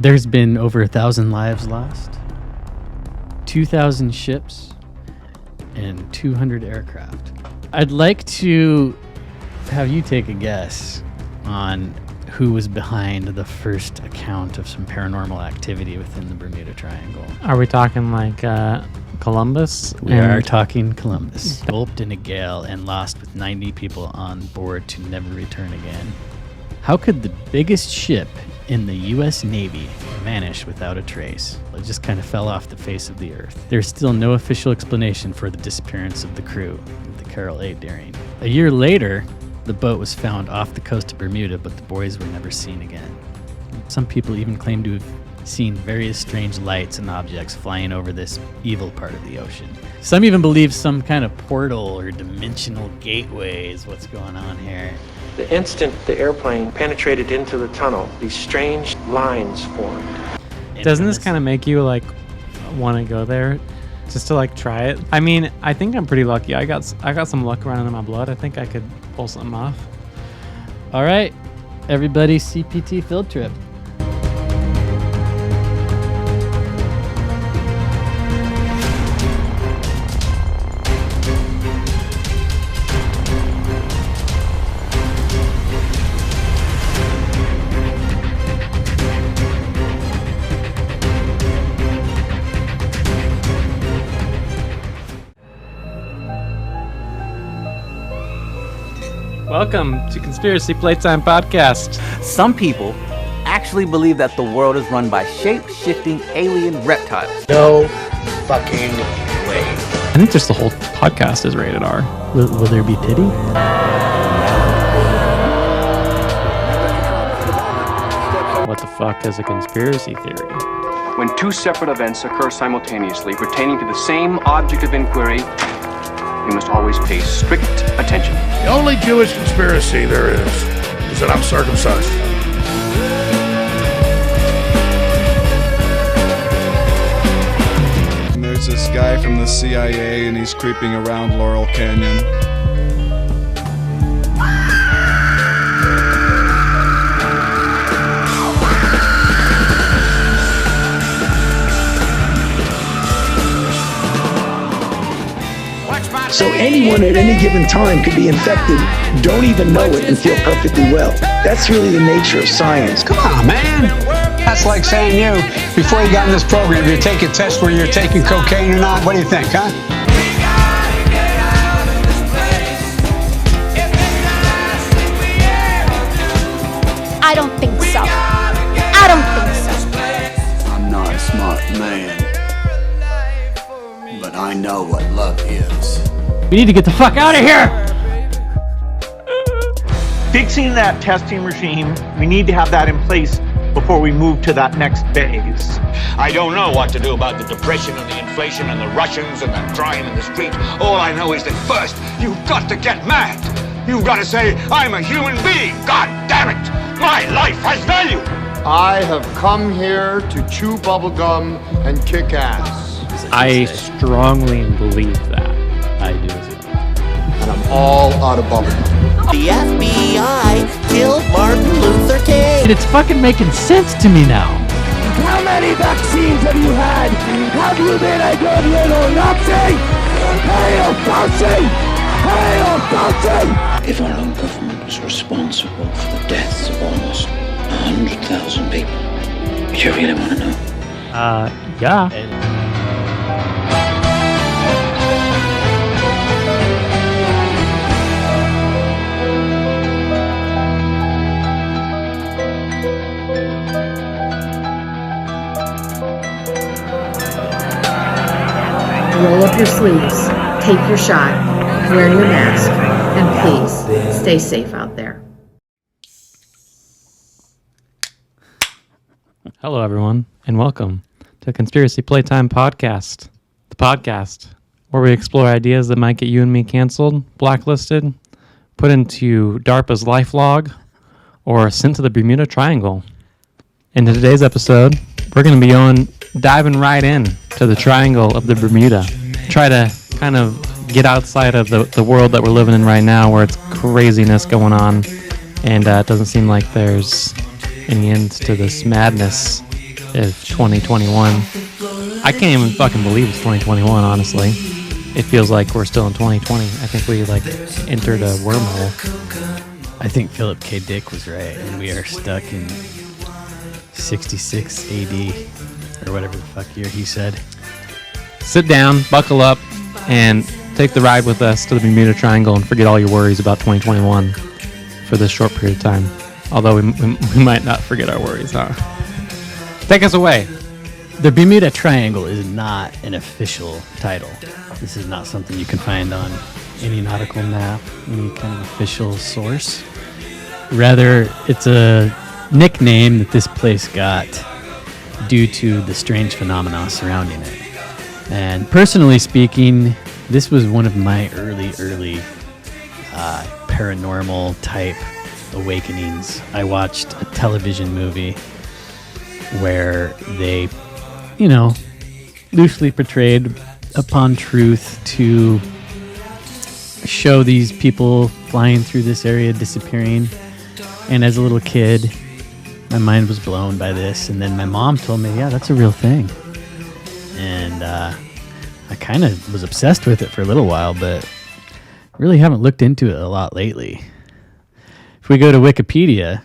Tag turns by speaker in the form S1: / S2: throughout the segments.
S1: There's been over 1,000 lives lost, 2,000 ships, and 200 aircraft. I'd like to have you take a guess on who was behind the first account of some paranormal activity within the Bermuda Triangle.
S2: Are we talking like Columbus?
S1: We are talking Columbus. Gulped in a gale and lost with 90 people on board to never return again. How could the biggest ship in the U.S. Navy vanish without a trace? It just kind of fell off the face of the earth. There's still no official explanation for the disappearance of the crew of the Carroll A. Daring. A year later, the boat was found off the coast of Bermuda, but the boys were never seen again. Some people even claim to have seen various strange lights and objects flying over this evil part of the ocean. Some even believe some kind of portal or dimensional gateway is what's going on here.
S3: The instant the airplane penetrated into the tunnel, these strange lines formed.
S2: Doesn't this kind of make you like want to go there just to like try it? I mean, I think I'm pretty lucky. I got some luck running in my blood. I think I could pull something off.
S1: All right, everybody, CPT field trip.
S2: Welcome to Conspiracy Playtime Podcast.
S4: Some people actually believe that the world is run by shape-shifting alien reptiles.
S5: No fucking way.
S2: I think just the whole podcast is rated R.
S1: Will there be pity?
S2: What the fuck is a conspiracy theory?
S6: When two separate events occur simultaneously pertaining to the same object of inquiry, you must always pay strict attention.
S5: The only Jewish conspiracy there is that I'm circumcised.
S7: And there's this guy from the CIA and he's creeping around Laurel Canyon.
S8: So anyone at any given time could be infected, don't even know it, and feel perfectly well. That's really the nature of science.
S9: Come on, man. That's like saying before you got in this program, you take a test where you're taking cocaine or not. What do you think, huh?
S10: I don't think so. I don't think so.
S11: I'm not a smart man, but I know what love is.
S1: We need to get the fuck out of here!
S12: Fixing that testing regime, we need to have that in place before we move to that next phase.
S13: I don't know what to do about the depression and the inflation and the Russians and the crime in the street. All I know is that first, you've got to get mad. You've got to say, I'm a human being. God damn it! My life has value!
S14: I have come here to chew bubblegum and kick ass.
S2: I strongly believe that.
S1: I do as well.
S14: And I'm all out of bubblegum.
S4: The FBI killed Martin Luther King.
S1: It's fucking making sense to me now.
S15: How many vaccines have you had? Have you been a good little Nazi? Hail Fauci! Hail Fauci!
S16: If our own government was responsible for the deaths of almost 100,000 people, would you really want to know?
S2: Yeah.
S17: Roll up your sleeves, take your shot, wear your mask, and please stay safe out there.
S2: Hello, everyone, and welcome to Conspiracy Playtime Podcast, the podcast where we explore ideas that might get you and me canceled, blacklisted, put into DARPA's life log, or sent to the Bermuda Triangle. In today's episode, we're going to be diving right in to the Triangle of the Bermuda. Try to kind of get outside of the world that we're living in right now, where it's craziness going on, and it doesn't seem like there's any end to this madness. is 2021. I can't even fucking believe it's 2021, honestly. It feels like we're still in 2020. I think we like entered a wormhole.
S1: I think Philip K. Dick was right, and we are stuck in 66 AD, or whatever the fuck year he said.
S2: Sit down, buckle up, and take the ride with us to the Bermuda Triangle and forget all your worries about 2021 for this short period of time. Although we might not forget our worries, huh? Take us away.
S1: The Bermuda Triangle is not an official title. This is not something you can find on any nautical map, any kind of official source. Rather, it's a nickname that this place got due to the strange phenomena surrounding it. And personally speaking, this was one of my early paranormal type awakenings. I watched a television movie where they, loosely portrayed upon truth to show these people flying through this area, disappearing. And as a little kid, my mind was blown by this. And then my mom told me, yeah, that's a real thing. And I kind of was obsessed with it for a little while, but really haven't looked into it a lot lately. If we go to Wikipedia,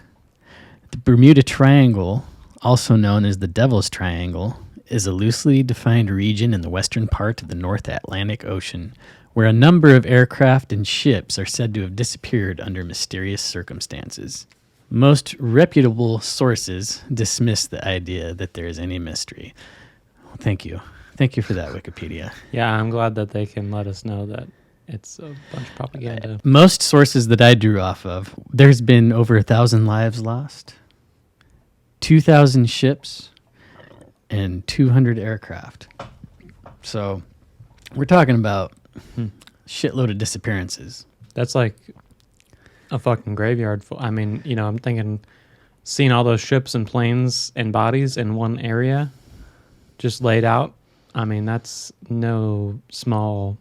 S1: the Bermuda Triangle, also known as the Devil's Triangle, is a loosely defined region in the western part of the North Atlantic Ocean, where a number of aircraft and ships are said to have disappeared under mysterious circumstances. Most reputable sources dismiss the idea that there is any mystery. Well, thank you. Thank you for that, Wikipedia.
S2: Yeah, I'm glad that they can let us know that it's a bunch of propaganda.
S1: Most sources that I drew off of, there's been over 1,000 lives lost, 2,000 ships, and 200 aircraft. So we're talking about shitload of disappearances.
S2: That's like a fucking graveyard. I'm thinking seeing all those ships and planes and bodies in one area just laid out. I mean, that's no small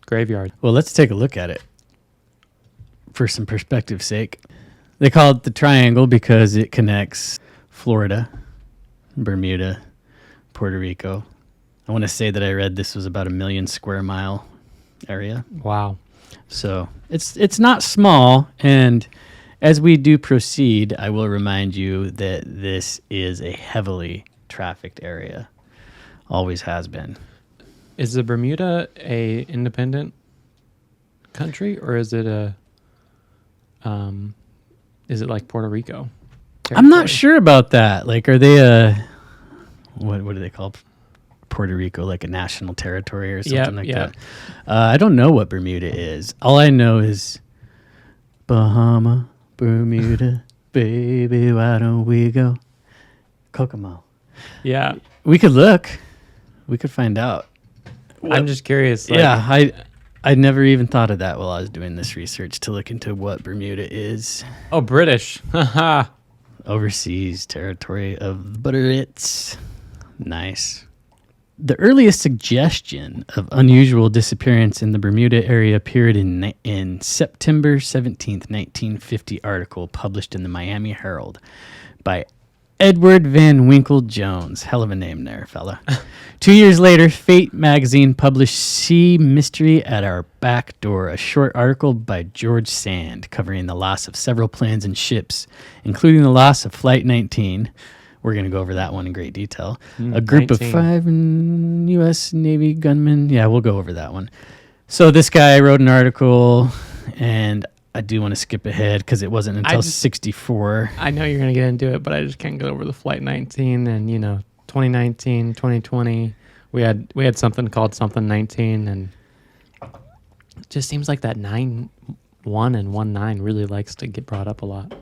S2: graveyard.
S1: Well, let's take a look at it for some perspective's sake. They call it the Triangle because it connects Florida, Bermuda, Puerto Rico. I want to say that I read this was about 1 million square mile area.
S2: Wow.
S1: So it's not small, and as we do proceed, I will remind you that this is a heavily trafficked area. Always has been.
S2: Is the Bermuda a independent country, or is it is it like Puerto Rico?
S1: I'm not sure about that. Like, are they what do they call Puerto Rico, like a national territory or something that? I don't know what Bermuda is. All I know is Bahama, Bermuda, baby, why don't we go? Kokomo.
S2: Yeah.
S1: We could look. We could find out.
S2: I'm just curious.
S1: I never even thought of that while I was doing this research to look into what Bermuda is.
S2: Oh, British. Haha.
S1: Overseas territory of the Brits. Nice. The earliest suggestion of unusual disappearance in the Bermuda area appeared in September 17th, 1950 article published in the Miami Herald by Edward Van Winkle Jones. Hell of a name there, fella. 2 years later, Fate magazine published Sea Mystery at Our Back Door, a short article by George Sand covering the loss of several planes and ships, including the loss of Flight 19. We're going to go over that one in great detail. A group 19. Of 5 U.S. Navy gunmen. Yeah, we'll go over that one. So this guy wrote an article, and I do want to skip ahead because it wasn't until 64.
S2: I know you're going to get into it, but I just can't get over the Flight 19 and, 2019, 2020. We had something called something 19, and it just seems like that 9-1 and 1-9 really likes to get brought up a lot.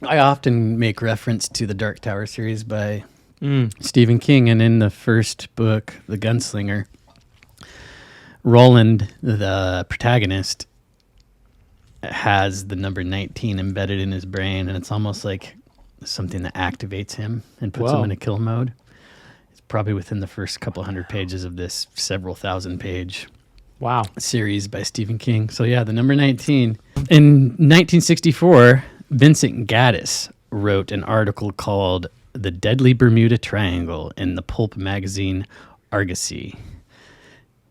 S1: I often make reference to the Dark Tower series by Stephen King, and in the first book, The Gunslinger, Roland, the protagonist, has the number 19 embedded in his brain, and it's almost like something that activates him and puts him in a kill mode. It's probably within the first couple hundred pages of this several thousand page series by Stephen King. So yeah, the number 19. In 1964, Vincent Gaddis wrote an article called the deadly Bermuda Triangle in the pulp magazine Argosy,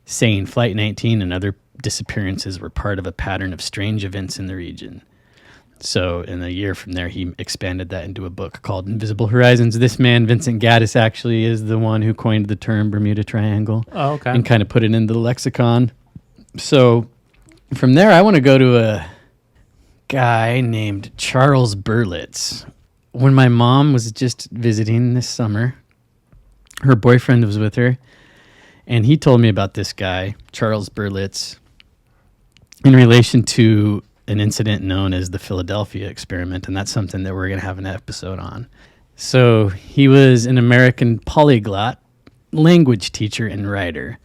S1: saying Flight 19 and other disappearances were part of a pattern of strange events in the region. So in a year from there, he expanded that into a book called Invisible Horizons. This man, Vincent Gaddis, actually is the one who coined the term Bermuda Triangle.
S2: Oh, okay.
S1: And kind of put it into the lexicon. So from there, I want to go to a guy named Charles Berlitz. When my mom was just visiting this summer, her boyfriend was with her, and he told me about this guy, Charles Berlitz, in relation to an incident known as the Philadelphia experiment, and that's something that we're going to have an episode on. So he was an American polyglot, language teacher and writer,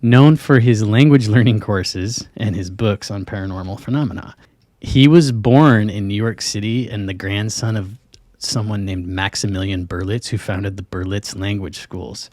S1: known for his language learning courses and his books on paranormal phenomena. He was born in New York City and the grandson of someone named Maximilian Berlitz, who founded the Berlitz language schools.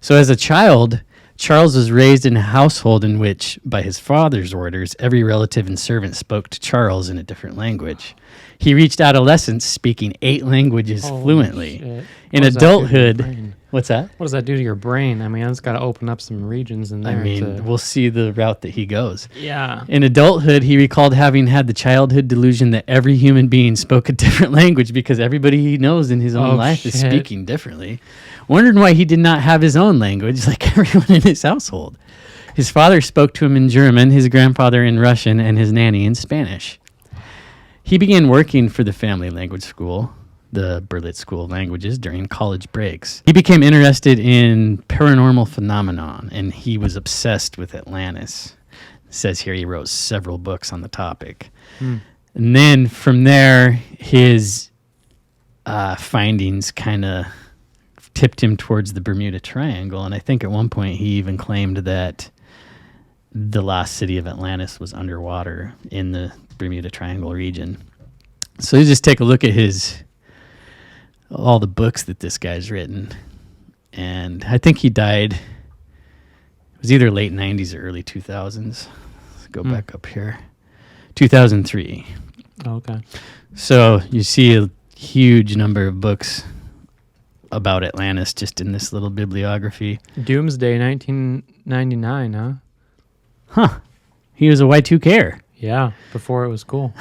S1: So as a child, Charles was raised in a household in which, by his father's orders, every relative and servant spoke to Charles in a different language. He reached adolescence speaking 8 languages fluently.
S2: Shit.
S1: In adulthood, what's that?
S2: What does that do to your brain? I mean, it's got to open up some regions in there.
S1: I mean, we'll see the route that he goes.
S2: Yeah.
S1: In adulthood, he recalled having had the childhood delusion that every human being spoke a different language because everybody he knows in his own life is speaking differently. Wondering why he did not have his own language like everyone in his household. His father spoke to him in German, his grandfather in Russian, and his nanny in Spanish. He began working for the family language school, the Berlitz School of Languages, during college breaks. He became interested in paranormal phenomenon, and he was obsessed with Atlantis. It says here he wrote several books on the topic. And then from there, his findings kind of tipped him towards the Bermuda Triangle, and I think at one point he even claimed that the lost city of Atlantis was underwater in the Bermuda Triangle region. So you just take a look at all the books that this guy's written, and I think he died, it was either late 90s or early 2000s. Let's go back up here. 2003.
S2: Okay.
S1: So you see a huge number of books about Atlantis just in this little bibliography.
S2: Doomsday 1999, huh?
S1: Huh. He was a Y2K'er.
S2: Yeah, before it was cool.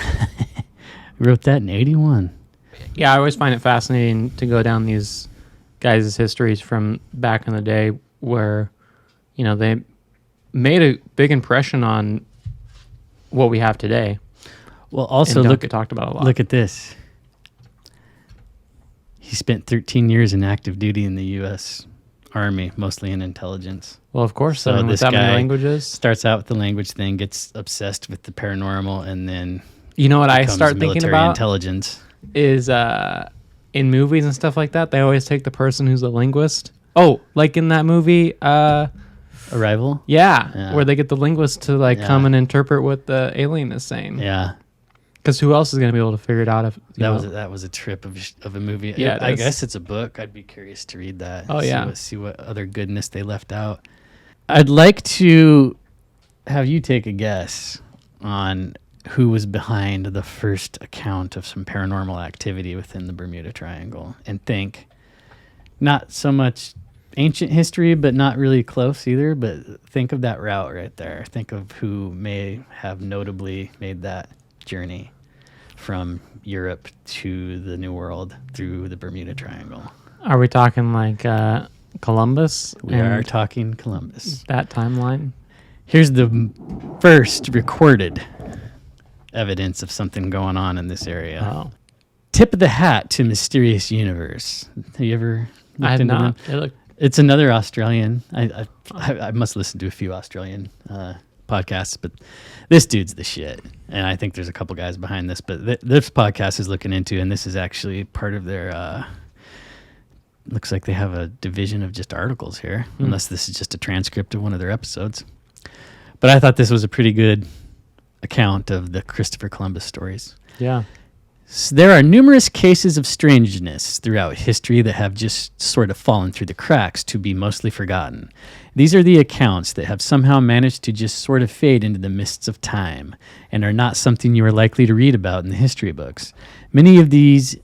S1: Wrote that in 81.
S2: Yeah, I always find it fascinating to go down these guys' histories from back in the day where, you know, they made a big impression on what we have today.
S1: Well, also
S2: talked about a lot.
S1: Look at this. He spent 13 years in active duty in the U.S. Army, mostly in intelligence.
S2: Well, of course.
S1: So this
S2: that many
S1: guy
S2: languages
S1: starts out with the language thing, gets obsessed with the paranormal, and then
S2: you know what I
S1: becomes
S2: start thinking
S1: military
S2: about
S1: intelligence
S2: is in movies and stuff like that. They always take the person who's a linguist. Oh, like in that movie,
S1: Arrival.
S2: Yeah, where they get the linguist to come and interpret what the alien is saying.
S1: Yeah.
S2: Because who else is going to be able to figure it out? If
S1: that was a trip of a movie.
S2: Yeah,
S1: I guess it's a book. I'd be curious to read that.
S2: Oh, yeah.
S1: See what other goodness they left out. I'd like to have you take a guess on who was behind the first account of some paranormal activity within the Bermuda Triangle, and think not so much ancient history, but not really close either. But think of that route right there. Think of who may have notably made that journey from Europe to the New World through the Bermuda Triangle.
S2: Are we talking like Columbus?
S1: We are talking Columbus.
S2: That timeline?
S1: Here's the first recorded evidence of something going on in this area.
S2: Oh.
S1: Tip of the hat to Mysterious Universe. Have you ever looked
S2: I have
S1: into
S2: not.
S1: them? It's another Australian. I must listen to a few Australian podcasts, but this dude's the shit. And I think there's a couple guys behind this, but this podcast is looking into, and this is actually part of their, looks like they have a division of just articles here, unless this is just a transcript of one of their episodes. But I thought this was a pretty good account of the Christopher Columbus stories.
S2: Yeah.
S1: So there are numerous cases of strangeness throughout history that have just sort of fallen through the cracks to be mostly forgotten. These are the accounts that have somehow managed to just sort of fade into the mists of time and are not something you are likely to read about in the history books. Many of these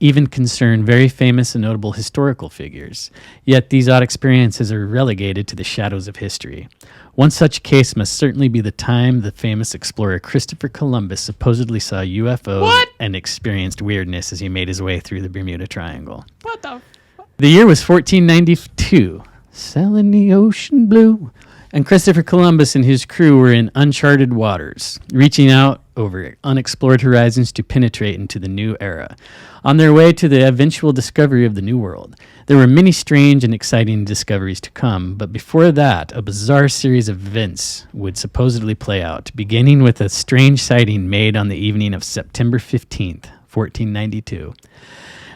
S1: even concern very famous and notable historical figures. Yet these odd experiences are relegated to the shadows of history. One such case must certainly be the time the famous explorer Christopher Columbus supposedly saw UFOs and experienced weirdness as he made his way through the Bermuda Triangle.
S2: What the?
S1: The year was 1492. Sailing the ocean blue. And Christopher Columbus and his crew were in uncharted waters, reaching out over unexplored horizons to penetrate into the new era. On their way to the eventual discovery of the New World, there were many strange and exciting discoveries to come, but before that, a bizarre series of events would supposedly play out, beginning with a strange sighting made on the evening of September 15th, 1492.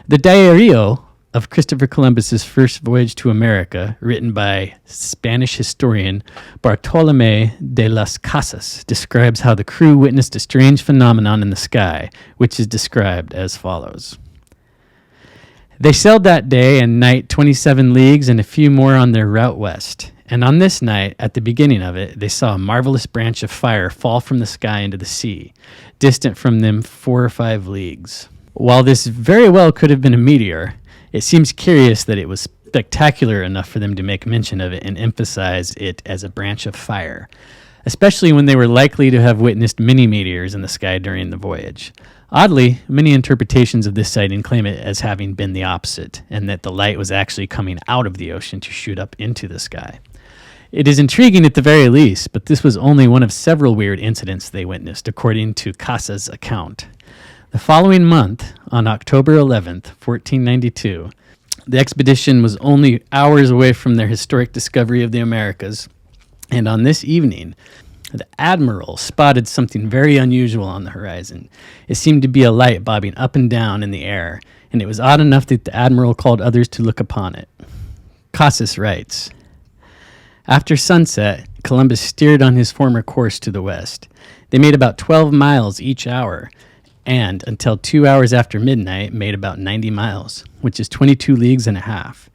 S1: The Diario of Christopher Columbus's first voyage to America, written by Spanish historian Bartolomé de las Casas, describes how the crew witnessed a strange phenomenon in the sky, which is described as follows. They sailed that day and night 27 leagues and a few more on their route west. And on this night, at the beginning of it, they saw a marvelous branch of fire fall from the sky into the sea, distant from them 4 or 5 leagues. While this very well could have been a meteor, it seems curious that it was spectacular enough for them to make mention of it and emphasize it as a branch of fire, especially when they were likely to have witnessed many meteors in the sky during the voyage. Oddly, many interpretations of this sighting claim it as having been the opposite, and that the light was actually coming out of the ocean to shoot up into the sky. It is intriguing at the very least, but this was only one of several weird incidents they witnessed, according to Casas' account. The following month, on October 11th, 1492, the expedition was only hours away from their historic discovery of the Americas, and on this evening, the admiral spotted something very unusual on the horizon. It seemed to be a light bobbing up and down in the air, and it was odd enough that the admiral called others to look upon it. Casas writes, after sunset, Columbus steered on his former course to the west. They made about 12 miles each hour, and until 2 hours after midnight made about 90 miles, which is 22 leagues and a half.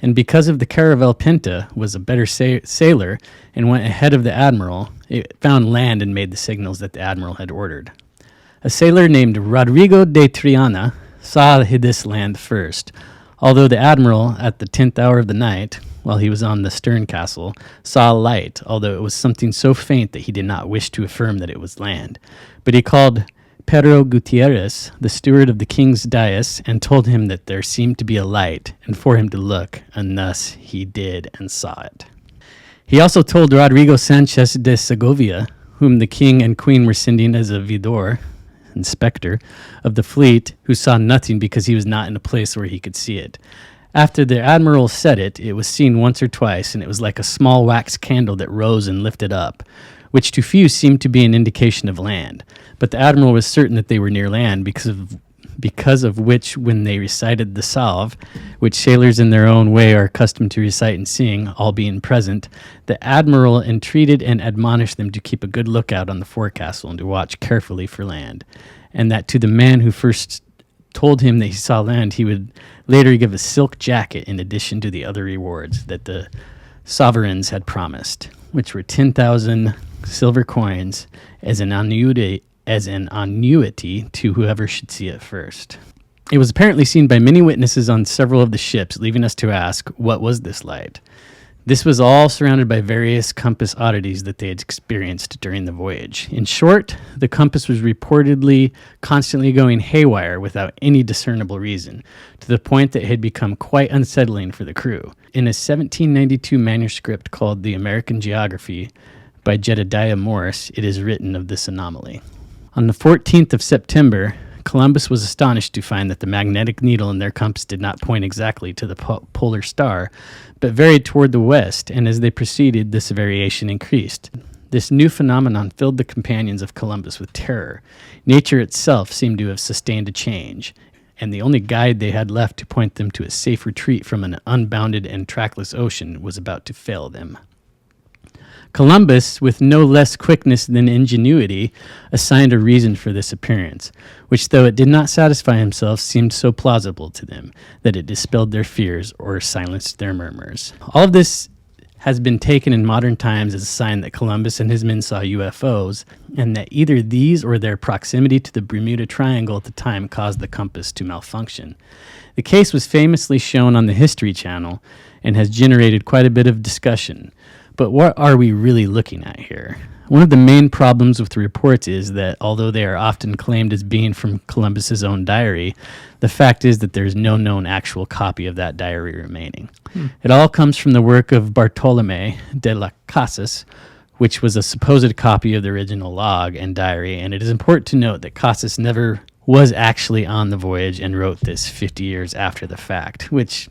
S1: And because of the Caravel Pinta was a better sailor and went ahead of the admiral, it found land and made the signals that the admiral had ordered. A sailor named Rodrigo de Triana saw this land first, although the admiral, at the 10th hour of the night, while he was on the stern castle, saw a light, although it was something so faint that he did not wish to affirm that it was land. But he called Pedro Gutierrez, the steward of the king's dais, and told him that there seemed to be a light, and for him to look, and thus he did and saw it. He also told Rodrigo Sanchez de Segovia, whom the king and queen were sending as a vidor, inspector, of the fleet, who saw nothing because he was not in a place where he could see it. After the admiral said it, it was seen once or twice, and it was like a small wax candle that rose and lifted up, which to few seemed to be an indication of land. But the admiral was certain that they were near land because of which, when they recited the salve, which sailors in their own way are accustomed to recite and sing, all being present, the admiral entreated and admonished them to keep a good lookout on the forecastle and to watch carefully for land, and that to the man who first told him that he saw land, he would later give a silk jacket in addition to the other rewards that the sovereigns had promised, which were 10,000 silver coins as an annuity to whoever should see it first. It was apparently seen by many witnesses on several of the ships, leaving us to ask, what was this light? This was all surrounded by various compass oddities that they had experienced during the voyage. In short, the compass was reportedly constantly going haywire without any discernible reason, to the point that it had become quite unsettling for the crew. In a 1792 manuscript called The American Geography by Jedediah Morris, it is written of this anomaly. On the 14th of September, Columbus was astonished to find that the magnetic needle in their compass did not point exactly to the polar star, but varied toward the west, and as they proceeded, this variation increased. This new phenomenon filled the companions of Columbus with terror. Nature itself seemed to have sustained a change, and the only guide they had left to point them to a safe retreat from an unbounded and trackless ocean was about to fail them. Columbus, with no less quickness than ingenuity, assigned a reason for this appearance, which, though it did not satisfy himself, seemed so plausible to them that it dispelled their fears or silenced their murmurs. All of this has been taken in modern times as a sign that Columbus and his men saw UFOs, and that either these or their proximity to the Bermuda Triangle at the time caused the compass to malfunction. The case was famously shown on the History Channel and has generated quite a bit of discussion. But what are we really looking at here? One of the main problems with the reports is that although they are often claimed as being from Columbus's own diary, the fact is that there's no known actual copy of that diary remaining. It all comes from the work of Bartolomé de las Casas, which was a supposed copy of the original log and diary, and it is important to note that Casas never was actually on the voyage and wrote this 50 years after the fact, which...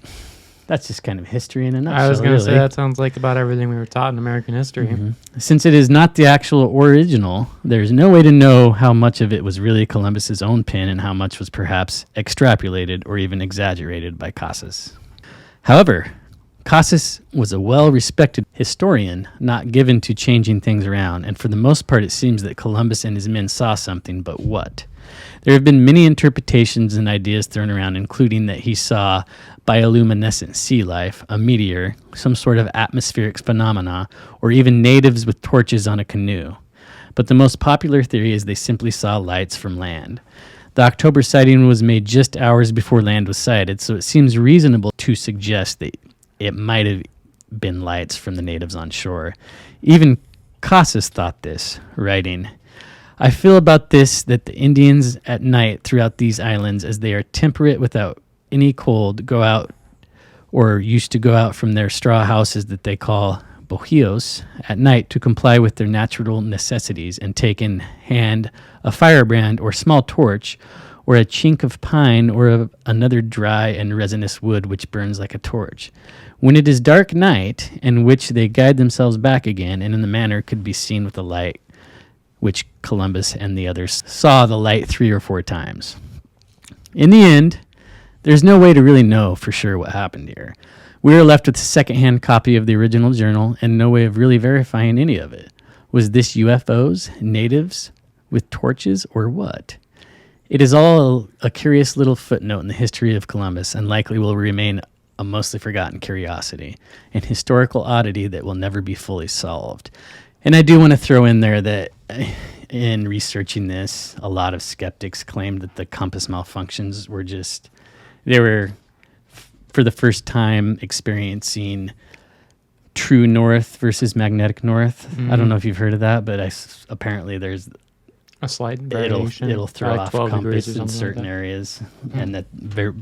S1: that's just kind of history in a nutshell.
S2: I was going to say that sounds like about everything we were taught in American history.
S1: Mm-hmm. Since it is not the actual original, there's no way to know how much of it was really Columbus's own pen and how much was perhaps extrapolated or even exaggerated by Casas. However, Casas was a well-respected historian, not given to changing things around, and for the most part it seems that Columbus and his men saw something, but what? There have been many interpretations and ideas thrown around, including that he saw bioluminescent sea life, a meteor, some sort of atmospheric phenomena, or even natives with torches on a canoe. But the most popular theory is they simply saw lights from land. The October sighting was made just hours before land was sighted, so it seems reasonable to suggest that it might have been lights from the natives on shore. Even Casas thought this, writing, "I feel about this that the Indians at night throughout these islands, as they are temperate without any cold, go out or used to go out from their straw houses that they call bohíos at night to comply with their natural necessities and take in hand a firebrand or small torch or a chink of pine or another dry and resinous wood which burns like a torch. When it is dark night, in which they guide themselves back again, and in the manner could be seen with the light, which Columbus and the others saw the light 3 or 4 times. In the end, there's no way to really know for sure what happened here. We are left with a secondhand copy of the original journal and no way of really verifying any of it. Was this UFOs, natives with torches, or what? It is all a curious little footnote in the history of Columbus and likely will remain a mostly forgotten curiosity, an historical oddity that will never be fully solved. And I do want to throw in there that in researching this, a lot of skeptics claimed that the compass malfunctions were just, they were for the first time experiencing true north versus magnetic north. I don't know if you've heard of that, but apparently there's
S2: a slight variation.
S1: It'll throw
S2: like
S1: off
S2: 12
S1: compass
S2: degrees
S1: in certain areas, and that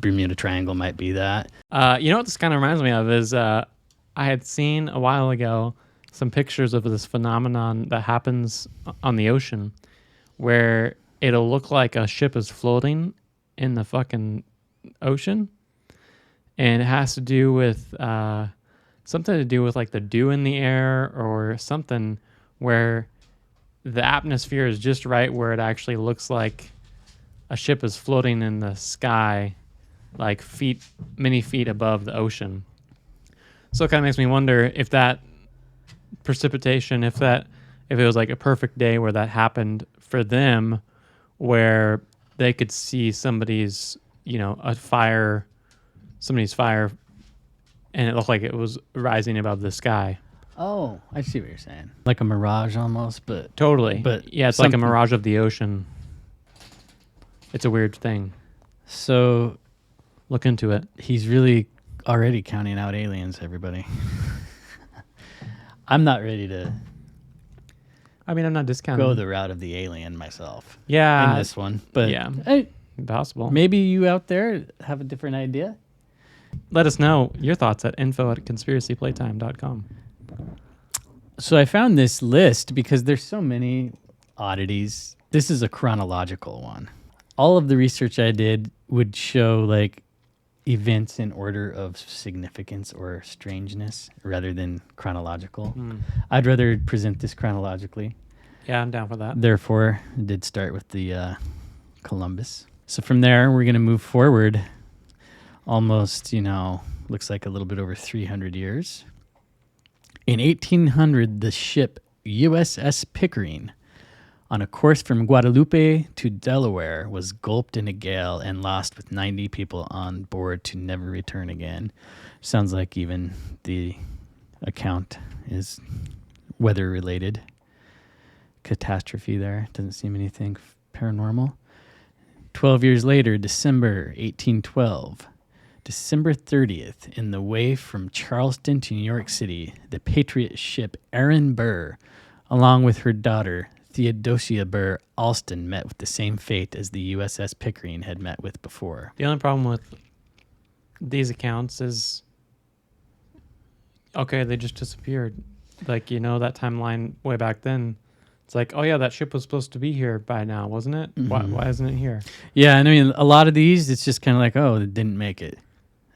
S1: Bermuda Triangle might be that.
S2: You know what this kind of reminds me of is I had seen a while ago some pictures of this phenomenon that happens on the ocean where it'll look like a ship is floating in the fucking ocean, and it has to do with something to do with like the dew in the air or something where the atmosphere is just right where it actually looks like a ship is floating in the sky like many feet above the ocean. So it kind of makes me wonder if that precipitation, if it was like a perfect day where that happened for them, where they could see somebody's fire, and it looked like it was rising above the sky.
S1: Oh, I see what you're saying. Like a mirage almost, but...
S2: Totally.
S1: But
S2: yeah, it's like a mirage of the ocean. It's a weird thing.
S1: So...
S2: look into it.
S1: He's really already counting out aliens, everybody. I'm not ready to...
S2: I mean, I'm not discounting.
S1: Go the route of the alien myself.
S2: Yeah.
S1: In this one. But
S2: yeah. Possible.
S1: Maybe you out there have a different idea.
S2: Let us know your thoughts at info@conspiracyplaytime.com.
S1: So I found this list because there's so many oddities. This is a chronological one. All of the research I did would show like events in order of significance or strangeness rather than chronological. I'd rather present this chronologically.
S2: Yeah, I'm down for that.
S1: Therefore, I did start with the Columbus. So from there, we're going to move forward almost, looks like a little bit over 300 years. In 1800, the ship USS Pickering, on a course from Guadalupe to Delaware, was gulped in a gale and lost with 90 people on board to never return again. Sounds like even the account is weather-related. Catastrophe there. Doesn't seem anything paranormal. 12 years later, December 1812, December 30th, in the way from Charleston to New York City, the Patriot ship Aaron Burr, along with her daughter, Theodosia Burr Alston, met with the same fate as the USS Pickering had met with before.
S2: The only problem with these accounts is, okay, they just disappeared. Like, you know, that timeline way back then, it's like, oh yeah, that ship was supposed to be here by now, wasn't it?
S1: Mm-hmm.
S2: Why isn't it here?
S1: Yeah, and I mean, a lot of these, it's just kind of like, oh, it didn't make it.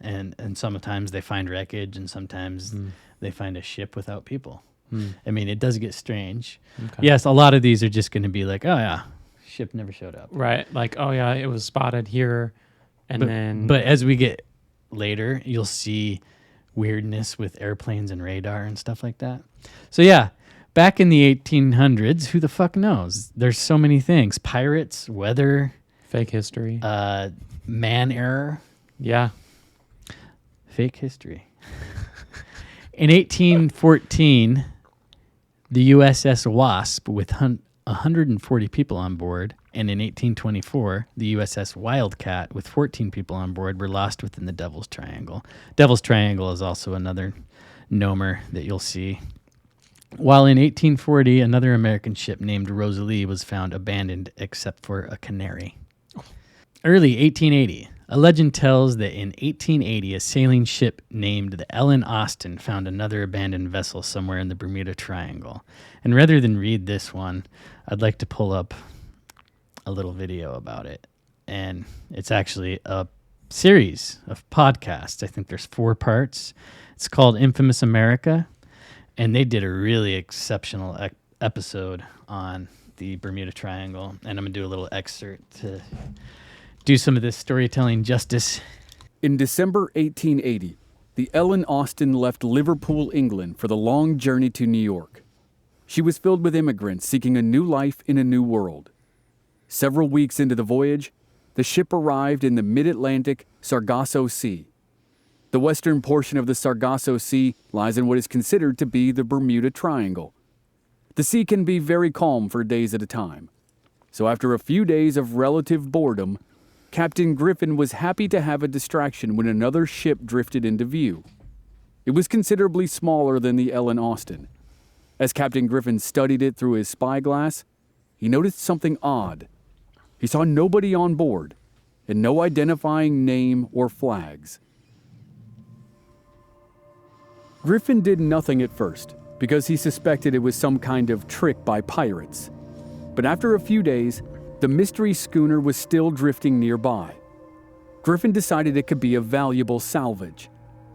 S1: And sometimes they find wreckage, and sometimes they find a ship without people. I mean, it does get strange. Okay. Yes, a lot of these are just going to be like, oh yeah, ship never showed up.
S2: Right, like, oh yeah, it was spotted here, and
S1: But as we get later, you'll see weirdness with airplanes and radar and stuff like that. So yeah, back in the 1800s, who the fuck knows? There's so many things. Pirates, weather.
S2: Fake history.
S1: Man error.
S2: Yeah.
S1: Fake history. In 1814, the USS Wasp with 140 people on board, and in 1824, the USS Wildcat with 14 people on board were lost within the Devil's Triangle. Devil's Triangle is also another nomer that you'll see. While in 1840, another American ship named Rosalie was found abandoned except for a canary. Early 1880, a legend tells that in 1880, a sailing ship named the Ellen Austin found another abandoned vessel somewhere in the Bermuda Triangle. And rather than read this one, I'd like to pull up a little video about it. And it's actually a series of podcasts. I think there's 4 parts. It's called Infamous America. And they did a really exceptional episode on the Bermuda Triangle. And I'm going to do a little excerpt to do some of this storytelling justice.
S18: In December 1880, the Ellen Austin left Liverpool, England for the long journey to New York. She was filled with immigrants seeking a new life in a new world. Several weeks into the voyage, the ship arrived in the mid-Atlantic Sargasso Sea. The western portion of the Sargasso Sea lies in what is considered to be the Bermuda Triangle. The sea can be very calm for days at a time. So after a few days of relative boredom, Captain Griffin was happy to have a distraction when another ship drifted into view. It was considerably smaller than the Ellen Austin. As Captain Griffin studied it through his spyglass, he noticed something odd. He saw nobody on board, and no identifying name or flags. Griffin did nothing at first, because he suspected it was some kind of trick by pirates. But after a few days, the mystery schooner was still drifting nearby. Griffin decided it could be a valuable salvage.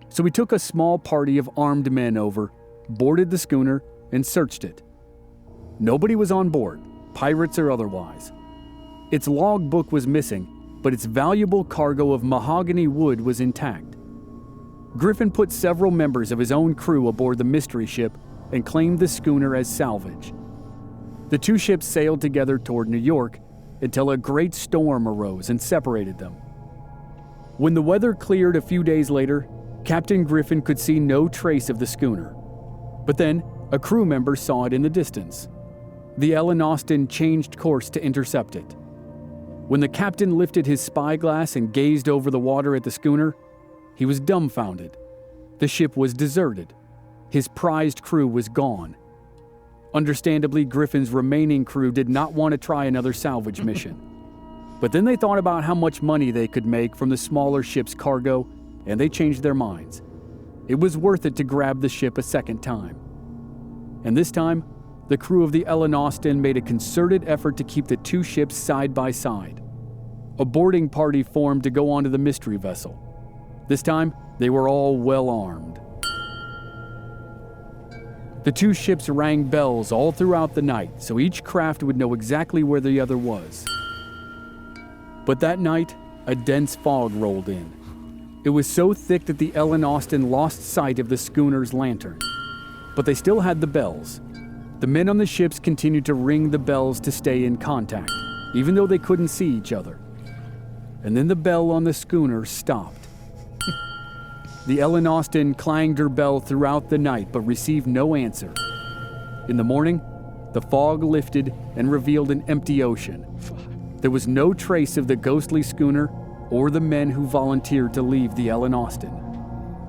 S18: So he took a small party of armed men over, boarded the schooner, and searched it. Nobody was on board, pirates or otherwise. Its logbook was missing, but its valuable cargo of mahogany wood was intact. Griffin put several members of his own crew aboard the mystery ship and claimed the schooner as salvage. The 2 ships sailed together toward New York until a great storm arose and separated them. When the weather cleared a few days later, Captain Griffin could see no trace of the schooner. But then, a crew member saw it in the distance. The Ellen Austin changed course to intercept it. When the captain lifted his spyglass and gazed over the water at the schooner, he was dumbfounded. The ship was deserted. His prized crew was gone. Understandably, Griffin's remaining crew did not want to try another salvage mission. But then they thought about how much money they could make from the smaller ship's cargo, and they changed their minds. It was worth it to grab the ship a second time. And this time, the crew of the Ellen Austin made a concerted effort to keep the 2 ships side by side. A boarding party formed to go onto the mystery vessel. This time, they were all well armed. The 2 ships rang bells all throughout the night, so each craft would know exactly where the other was. But that night, a dense fog rolled in. It was so thick that the Ellen Austin lost sight of the schooner's lantern. But they still had the bells. The men on the ships continued to ring the bells to stay in contact, even though they couldn't see each other. And then the bell on the schooner stopped. The Ellen Austin clanged her bell throughout the night but received no answer. In the morning, the fog lifted and revealed an empty ocean. There was no trace of the ghostly schooner or the men who volunteered to leave the Ellen Austin,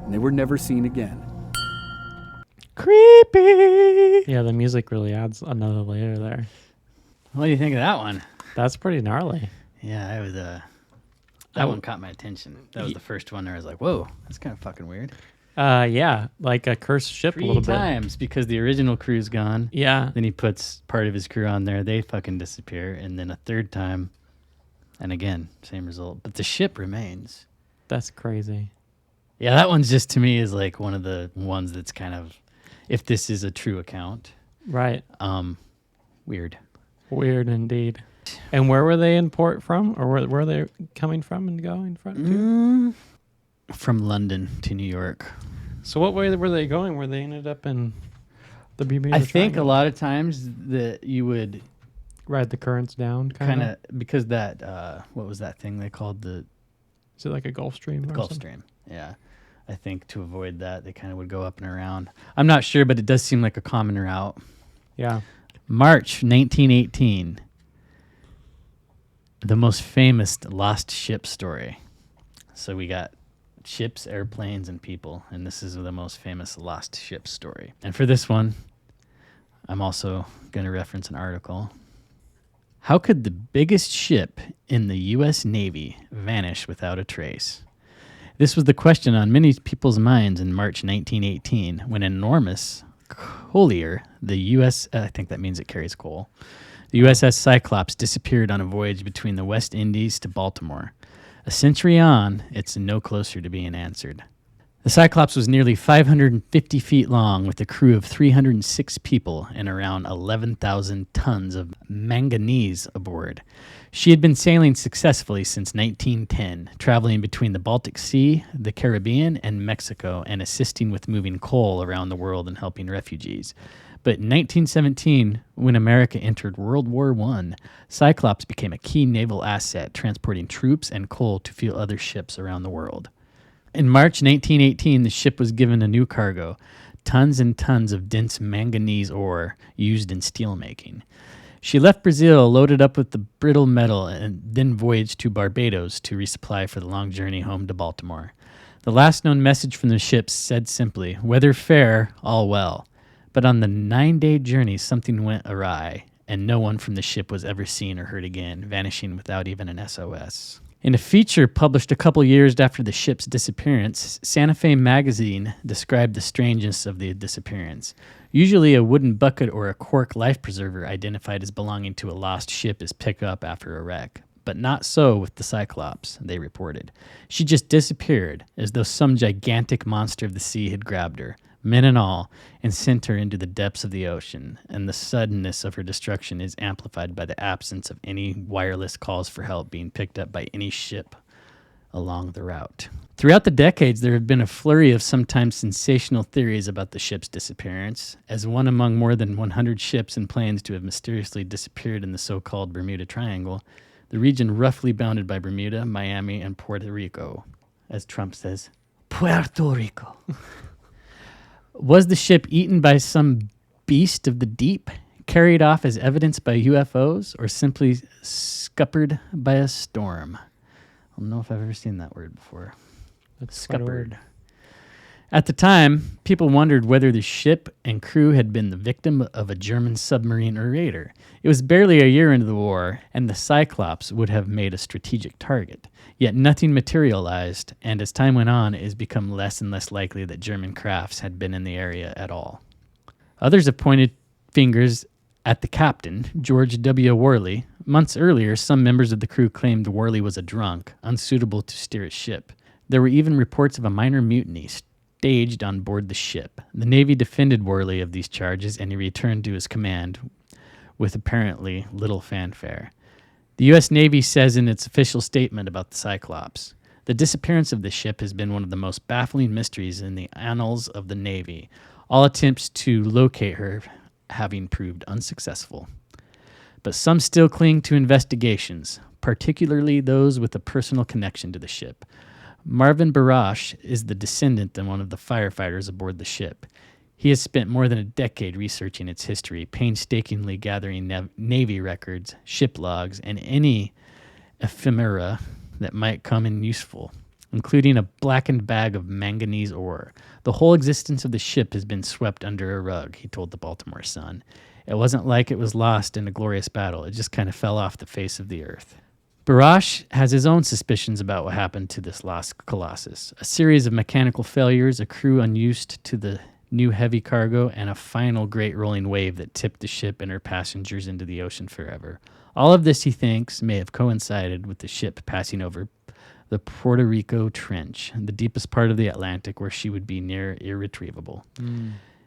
S18: and they were never seen again.
S1: Creepy.
S2: Yeah, the music really adds another layer there.
S1: What do you think of that one?
S2: That's pretty gnarly.
S1: Yeah, I was that one caught my attention. That was the first one where I was like, whoa, that's kind of fucking weird.
S2: Yeah, like a cursed ship
S1: 3
S2: a little bit.
S1: times because the original crew's gone.
S2: Yeah.
S1: Then he puts part of his crew on there. They fucking disappear. And then a third time. And again, same result. But the ship remains.
S2: That's crazy.
S1: Yeah, that one's just to me is like one of the ones that's kind of, if this is a true account.
S2: Right.
S1: Weird.
S2: Weird indeed. And where were they in port from? Or where were they coming from and going from to?
S1: From London to New York.
S2: So what way were they going? Where they ended up in the Bermuda
S1: I think
S2: Triangle?
S1: a lot of times that you would
S2: ride the currents down,
S1: kind of because that what was that thing they called the?
S2: Is it like a Gulf Stream?
S1: Gulf Stream. Yeah, I think to avoid that they kind of would go up and around. I'm not sure, but it does seem like a common route.
S2: Yeah.
S1: March 1918. The most famous lost ship story. So we got ships, airplanes, and people, and this is the most famous lost ship story. And for this one, I'm also going to reference an article. How could the biggest ship in the U.S. Navy vanish without a trace? This was the question on many people's minds in March 1918 when an enormous collier, the U.S., I think that means it carries coal, the USS Cyclops disappeared on a voyage between the West Indies to Baltimore. A century on, it's no closer to being answered. The Cyclops was nearly 550 feet long with a crew of 306 people and around 11,000 tons of manganese aboard. She had been sailing successfully since 1910, traveling between the Baltic Sea, the Caribbean, and Mexico, and assisting with moving coal around the world and helping refugees. But in 1917, when America entered World War I, Cyclops became a key naval asset, transporting troops and coal to fuel other ships around the world. In March 1918, the ship was given a new cargo, tons and tons of dense manganese ore used in steelmaking. She left Brazil loaded up with the brittle metal and then voyaged to Barbados to resupply for the long journey home to Baltimore. The last known message from the ship said simply, "Weather fair, all well." But on the 9-day journey, something went awry, and no one from the ship was ever seen or heard again, vanishing without even an SOS. In a feature published a couple years after the ship's disappearance, Santa Fe magazine described the strangeness of the disappearance. Usually a wooden bucket or a cork life preserver identified as belonging to a lost ship is picked up after a wreck. But not so with the Cyclops, they reported. She just disappeared, as though some gigantic monster of the sea had grabbed her, men and all, and sent her into the depths of the ocean, and the suddenness of her destruction is amplified by the absence of any wireless calls for help being picked up by any ship along the route. Throughout the decades, there have been a flurry of sometimes sensational theories about the ship's disappearance, as one among more than 100 ships and planes to have mysteriously disappeared in the so-called Bermuda Triangle, the region roughly bounded by Bermuda, Miami, and Puerto Rico. As Trump says, Puerto Rico. Was the ship eaten by some beast of the deep, carried off as evidence by UFOs, or simply scuppered by a storm? I don't know if I've ever seen that word before.
S2: That's
S1: Scuppered. At the time, people wondered whether the ship and crew had been the victim of a German submarine or raider. It was barely a year into the war, and the Cyclops would have made a strategic target. Yet nothing materialized, and as time went on, it has become less and less likely that German crafts had been in the area at all. Others have pointed fingers at the captain, George W. Worley. Months earlier, some members of the crew claimed Worley was a drunk, unsuitable to steer a ship. There were even reports of a minor mutiny staged on board the ship. The Navy defended Worley of these charges, and he returned to his command with apparently little fanfare. The U.S. Navy says in its official statement about the Cyclops, the disappearance of the ship has been one of the most baffling mysteries in the annals of the Navy, all attempts to locate her having proved unsuccessful. But some still cling to investigations, particularly those with a personal connection to the ship. Marvin Barash is the descendant of one of the firefighters aboard the ship. He has spent more than a decade researching its history, painstakingly gathering Navy records, ship logs, and any ephemera that might come in useful, including a blackened bag of manganese ore. The whole existence of the ship has been swept under a rug, he told the Baltimore Sun. It wasn't like it was lost in a glorious battle. It just kind of fell off the face of the earth. Barash has his own suspicions about what happened to this lost Colossus. A series of mechanical failures, a crew unused to the new heavy cargo, and a final great rolling wave that tipped the ship and her passengers into the ocean forever. All of this, he thinks, may have coincided with the ship passing over the Puerto Rico Trench, the deepest part of the Atlantic where she would be near irretrievable.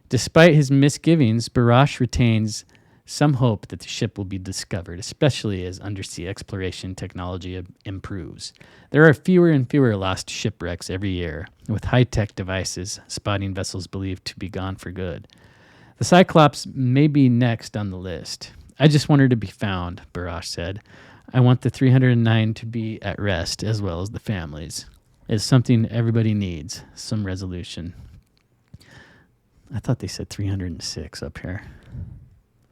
S1: Despite his misgivings, Barash retains some hope that the ship will be discovered, especially as undersea exploration technology improves. There are fewer and fewer lost shipwrecks every year, with high-tech devices spotting vessels believed to be gone for good. The Cyclops may be next on the list. I just want her to be found, Barash said. I want the 309 to be at rest, as well as the families. It's something everybody needs, some resolution. I thought they said 306 up here.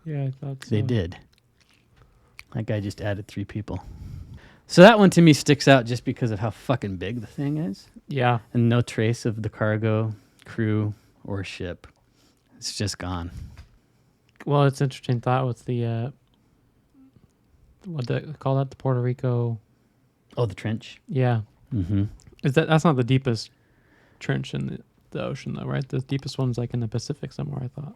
S2: Yeah, I thought so.
S1: They did. That guy just added 3 people. So that one to me sticks out just because of how fucking big the thing is.
S2: Yeah.
S1: And no trace of the cargo, crew, or ship. It's just gone.
S2: Well, it's an interesting thought with the, what do they call that? The Puerto Rico...
S1: Oh, the trench?
S2: Yeah.
S1: Mm-hmm.
S2: That's not the deepest trench in the ocean, though, right? The deepest one's like in the Pacific somewhere, I thought.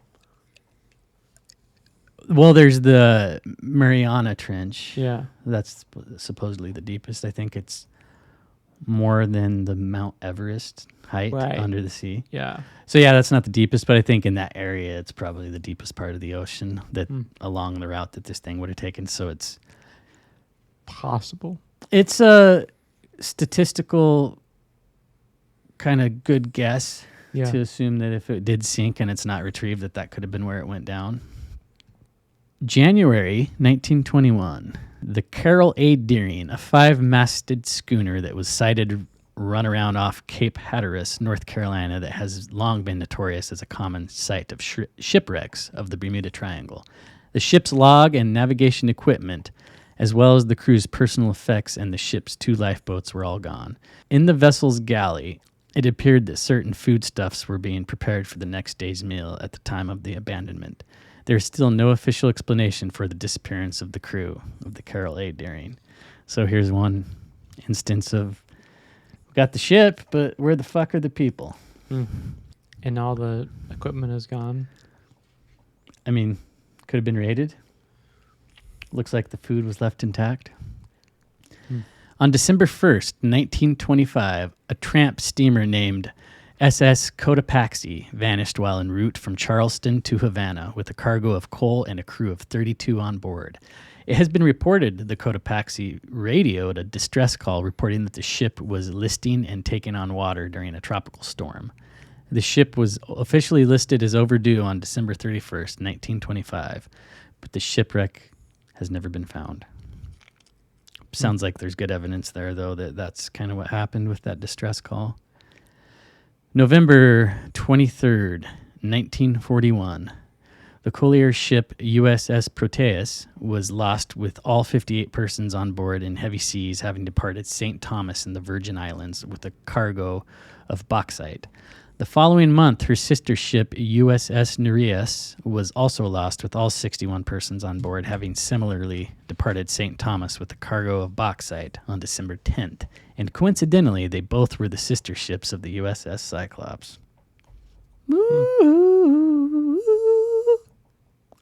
S1: Well, there's the Mariana Trench.
S2: Yeah.
S1: That's supposedly the deepest. I think it's more than the Mount Everest height under the sea.
S2: Yeah.
S1: So, yeah, that's not the deepest, but I think in that area, it's probably the deepest part of the ocean that along the route that this thing would have taken. So it's
S2: possible.
S1: It's a statistical kind of good guess to assume that if it did sink and it's not retrieved, that could have been where it went down. January 1921, the Carroll A. Deering, a 5-masted schooner that was sighted run around off Cape Hatteras, North Carolina, that has long been notorious as a common site of shipwrecks of the Bermuda Triangle. The ship's log and navigation equipment, as well as the crew's personal effects and the ship's 2 lifeboats, were all gone. In the vessel's galley, it appeared that certain foodstuffs were being prepared for the next day's meal at the time of the abandonment. There is still no official explanation for the disappearance of the crew of the Carroll A. Deering. So here's one instance of, we got the ship, but where the fuck are the people?
S2: And all the equipment is gone.
S1: I mean, could have been raided. Looks like the food was left intact. On December 1st, 1925, a tramp steamer named SS Cotopaxi vanished while en route from Charleston to Havana with a cargo of coal and a crew of 32 on board. It has been reported the Cotopaxi radioed a distress call reporting that the ship was listing and taking on water during a tropical storm. The ship was officially listed as overdue on December 31st, 1925, but the shipwreck has never been found. Sounds like there's good evidence there, though, that that's kind of what happened with that distress call. November 23rd, 1941, the collier ship USS Proteus was lost with all 58 persons on board in heavy seas, having departed St. Thomas in the Virgin Islands with a cargo of bauxite. The following month, her sister ship USS Nereus was also lost with all 61 persons on board, having similarly departed St. Thomas with a cargo of bauxite on December 10th. And coincidentally, they both were the sister ships of the USS Cyclops.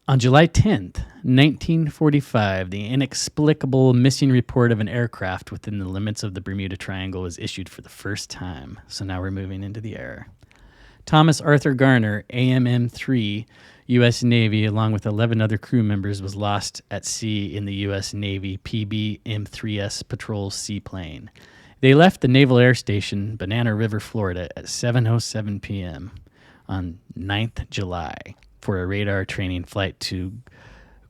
S1: On July 10th, 1945, the inexplicable missing report of an aircraft within the limits of the Bermuda Triangle was issued for the first time. So now we're moving into the air. Thomas Arthur Garner, AMM-3, U.S. Navy, along with 11 other crew members, was lost at sea in the U.S. Navy PB-M3S patrol seaplane. They left the Naval Air Station, Banana River, Florida, at 7:07 p.m. on 9th July for a radar training flight to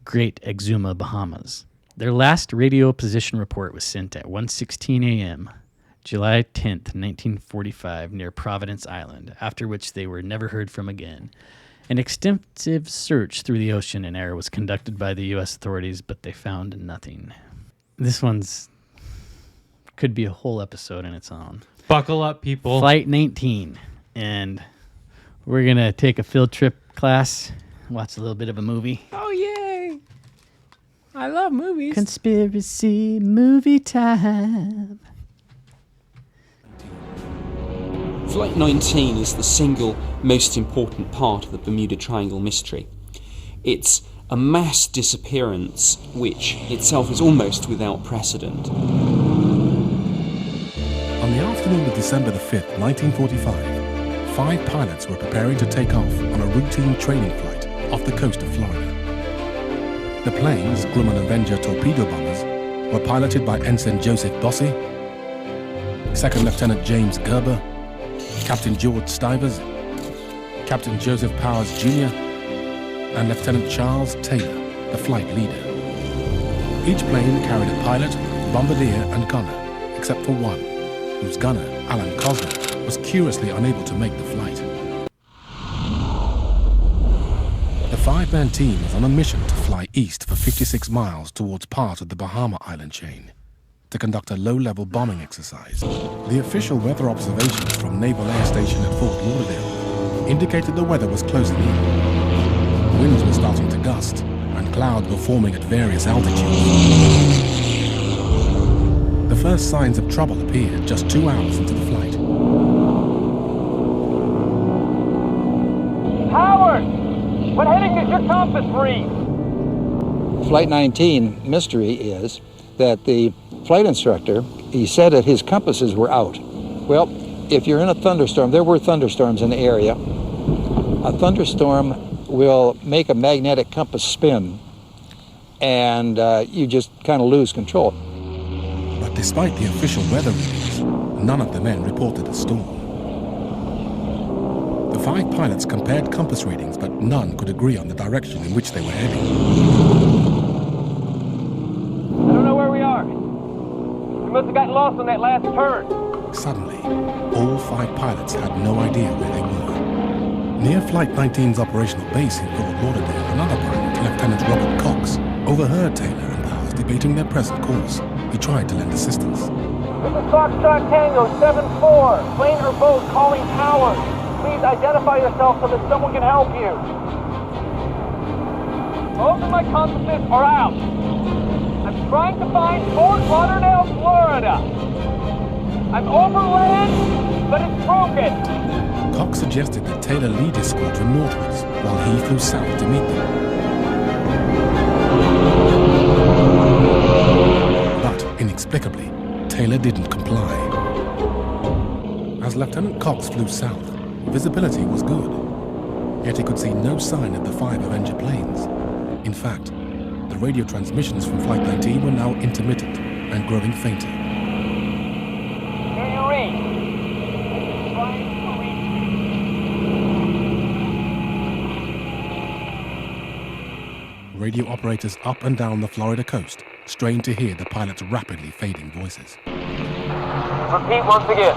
S1: Great Exuma, Bahamas. Their last radio position report was sent at 1:16 a.m. July 10th, 1945, near Providence Island, after which they were never heard from again. An extensive search through the ocean and air was conducted by the U.S. authorities, but they found nothing. This one's could be a whole episode in its own.
S2: Buckle up, people.
S1: Flight 19. And we're going to take a field trip class, watch a little bit of a movie.
S2: Oh, yay. I love movies.
S1: Conspiracy movie time.
S19: Flight 19 is the single most important part of the Bermuda Triangle mystery. It's a mass disappearance which itself is almost without precedent.
S20: On the afternoon of December the 5th, 1945, 5 pilots were preparing to take off on a routine training flight off the coast of Florida. The planes, Grumman Avenger torpedo bombers, were piloted by Ensign Joseph Bossy, Second Lieutenant James Gerber, Captain George Stivers, Captain Joseph Powers Jr., and Lieutenant Charles Taylor, the flight leader. Each plane carried a pilot, bombardier, and gunner, except for one, whose gunner, Alan Cosner, was curiously unable to make the flight. The 5-man team was on a mission to fly east for 56 miles towards part of the Bahama Island chain to conduct a low-level bombing exercise. The official weather observations from Naval Air Station at Fort Lauderdale indicated the weather was closing in. Winds were starting to gust, and clouds were forming at various altitudes. The first signs of trouble appeared just 2 hours into the flight.
S21: Howard! What heading does your compass read?
S22: Flight 19 mystery is that the flight instructor, he said that his compasses were out. Well, if you're in a thunderstorm, there were thunderstorms in the area. A thunderstorm will make a magnetic compass spin, and you just kind of lose control.
S20: But despite the official weather readings, none of the men reported a storm. The 5 pilots compared compass readings, but none could agree on the direction in which they were heading.
S21: I don't know where we are. We must have gotten lost on that last turn.
S20: Suddenly, all 5 pilots had no idea where they were. Near Flight 19's operational base in Fort Lauderdale, another pilot, Lieutenant Robert Cox, overheard Taylor and Powers debating their present course. He tried to lend assistance.
S21: This is Foxtrot Tango 7-4. Plane or boat calling Powers. Please identify yourself so that someone can help you. Both of my compasses are out. I'm trying to find Fort Lauderdale, Florida. I'm over land, but it's broken.
S20: Cox suggested that Taylor lead his squadron northwards while he flew south to meet them. But, inexplicably, Taylor didn't comply. As Lieutenant Cox flew south, visibility was good, yet he could see no sign of the 5 Avenger planes. In fact, the radio transmissions from Flight 19 were now intermittent and growing fainter.
S21: Do you read?
S20: Radio operators up and down the Florida coast strained to hear the pilot's rapidly fading voices.
S21: Repeat once again.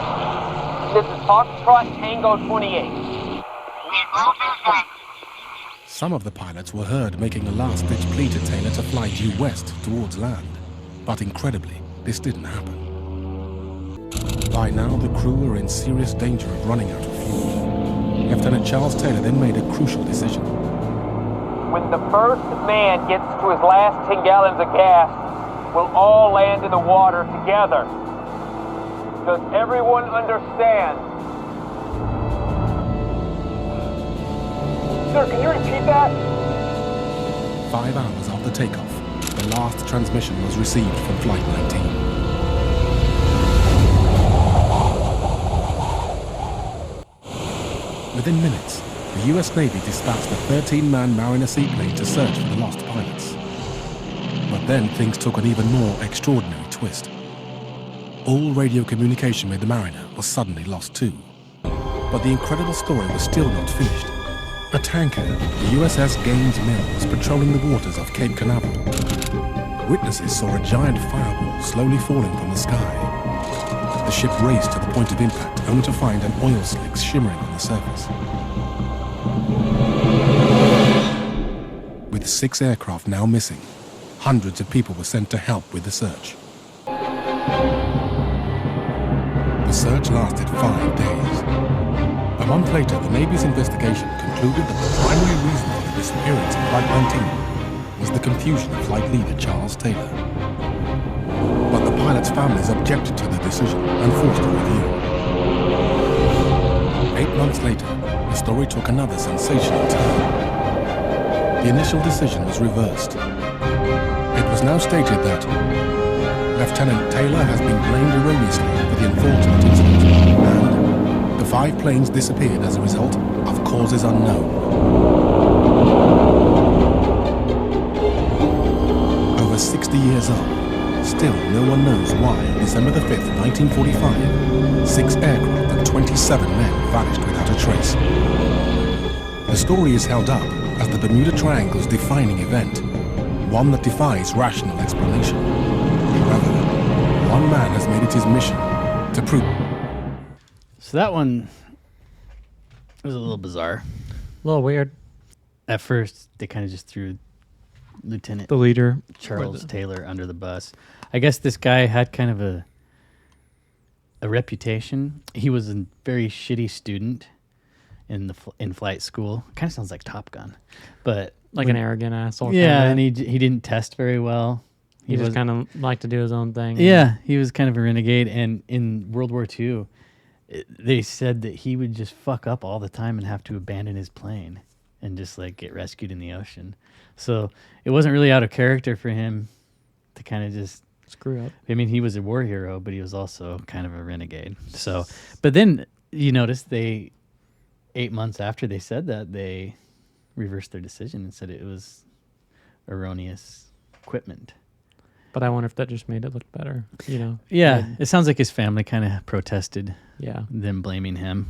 S21: This is Foxtrot Tango 28.
S20: Some of the pilots were heard making a last-ditch plea to Taylor to fly due west towards land, but incredibly, this didn't happen. By now, the crew were in serious danger of running out of fuel. Lieutenant Charles Taylor then made a crucial decision.
S21: When the first man gets to his last 10 gallons of gas, we'll all land in the water together. Does everyone understand? Sir, can you repeat that?
S20: 5 hours after takeoff, the last transmission was received from Flight 19. Within minutes, the U.S. Navy dispatched a 13-man Mariner seaplane to search for the lost pilots. But then things took an even more extraordinary twist. All radio communication with the Mariner was suddenly lost too. But the incredible story was still not finished. A tanker, the USS Gaines Mill, was patrolling the waters off Cape Canaveral. Witnesses saw a giant fireball slowly falling from the sky. The ship raced to the point of impact, only to find an oil slick shimmering on the surface. With 6 aircraft now missing, hundreds of people were sent to help with the search. The search lasted 5 days. A month later, the Navy's investigation concluded that the primary reason for the disappearance of Flight 19 was the confusion of flight leader Charles Taylor. But the pilots' families objected to the decision and forced a review. 8 months later, the story took another sensational turn. The initial decision was reversed. It was now stated that Lieutenant Taylor has been blamed erroneously for the unfortunate incident, and the 5 planes disappeared as a result of causes unknown. Over 60 years on, still no one knows why on December the 5th, 1945, 6 aircraft and 27 men vanished without a trace. The story is held up as the Bermuda Triangle's defining event, one that defies rational explanation. However, one man has made it his mission to prove.
S1: So that one was a little bizarre.
S2: A little weird.
S1: At first, they kind of just threw Lieutenant
S2: The leader.
S1: Charles Taylor under the bus. I guess this guy had kind of a reputation. He was a very shitty student in flight school. Kind of sounds like Top Gun, but
S2: Like an arrogant asshole.
S1: Yeah,
S2: kinda.
S1: and he didn't test very well.
S2: He just kind of liked to do his own thing.
S1: Yeah, he was kind of a renegade. And in World War II, they said that he would just fuck up all the time and have to abandon his plane and just like get rescued in the ocean. So it wasn't really out of character for him to kind of just
S2: screw up.
S1: I mean, he was a war hero, but he was also kind of a renegade. So, but then you notice 8 months after they said that, they reversed their decision and said it was erroneous equipment.
S2: But I wonder if that just made it look better, you know?
S1: Yeah, it sounds like his family kind of protested them blaming him.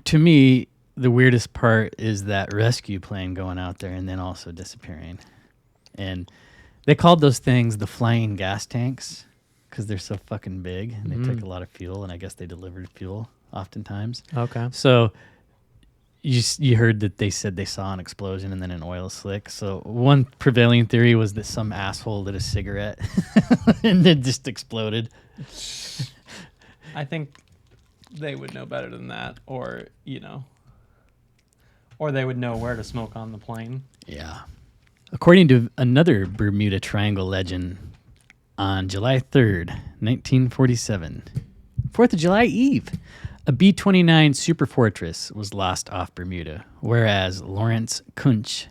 S1: To me, the weirdest part is that rescue plane going out there and then also disappearing. And they called those things the flying gas tanks because they're so fucking big and they took a lot of fuel, and I guess they delivered fuel oftentimes.
S2: Okay.
S1: So you heard that they said they saw an explosion and then an oil slick. So one prevailing theory was that some asshole lit a cigarette and it just exploded.
S2: I think they would know better than that, or, you know, or they would know where to smoke on the plane.
S1: Yeah. According to another Bermuda Triangle legend, on July 3rd, 1947, 4th of July Eve, a B-29 Superfortress was lost off Bermuda, whereas Lawrence Kunch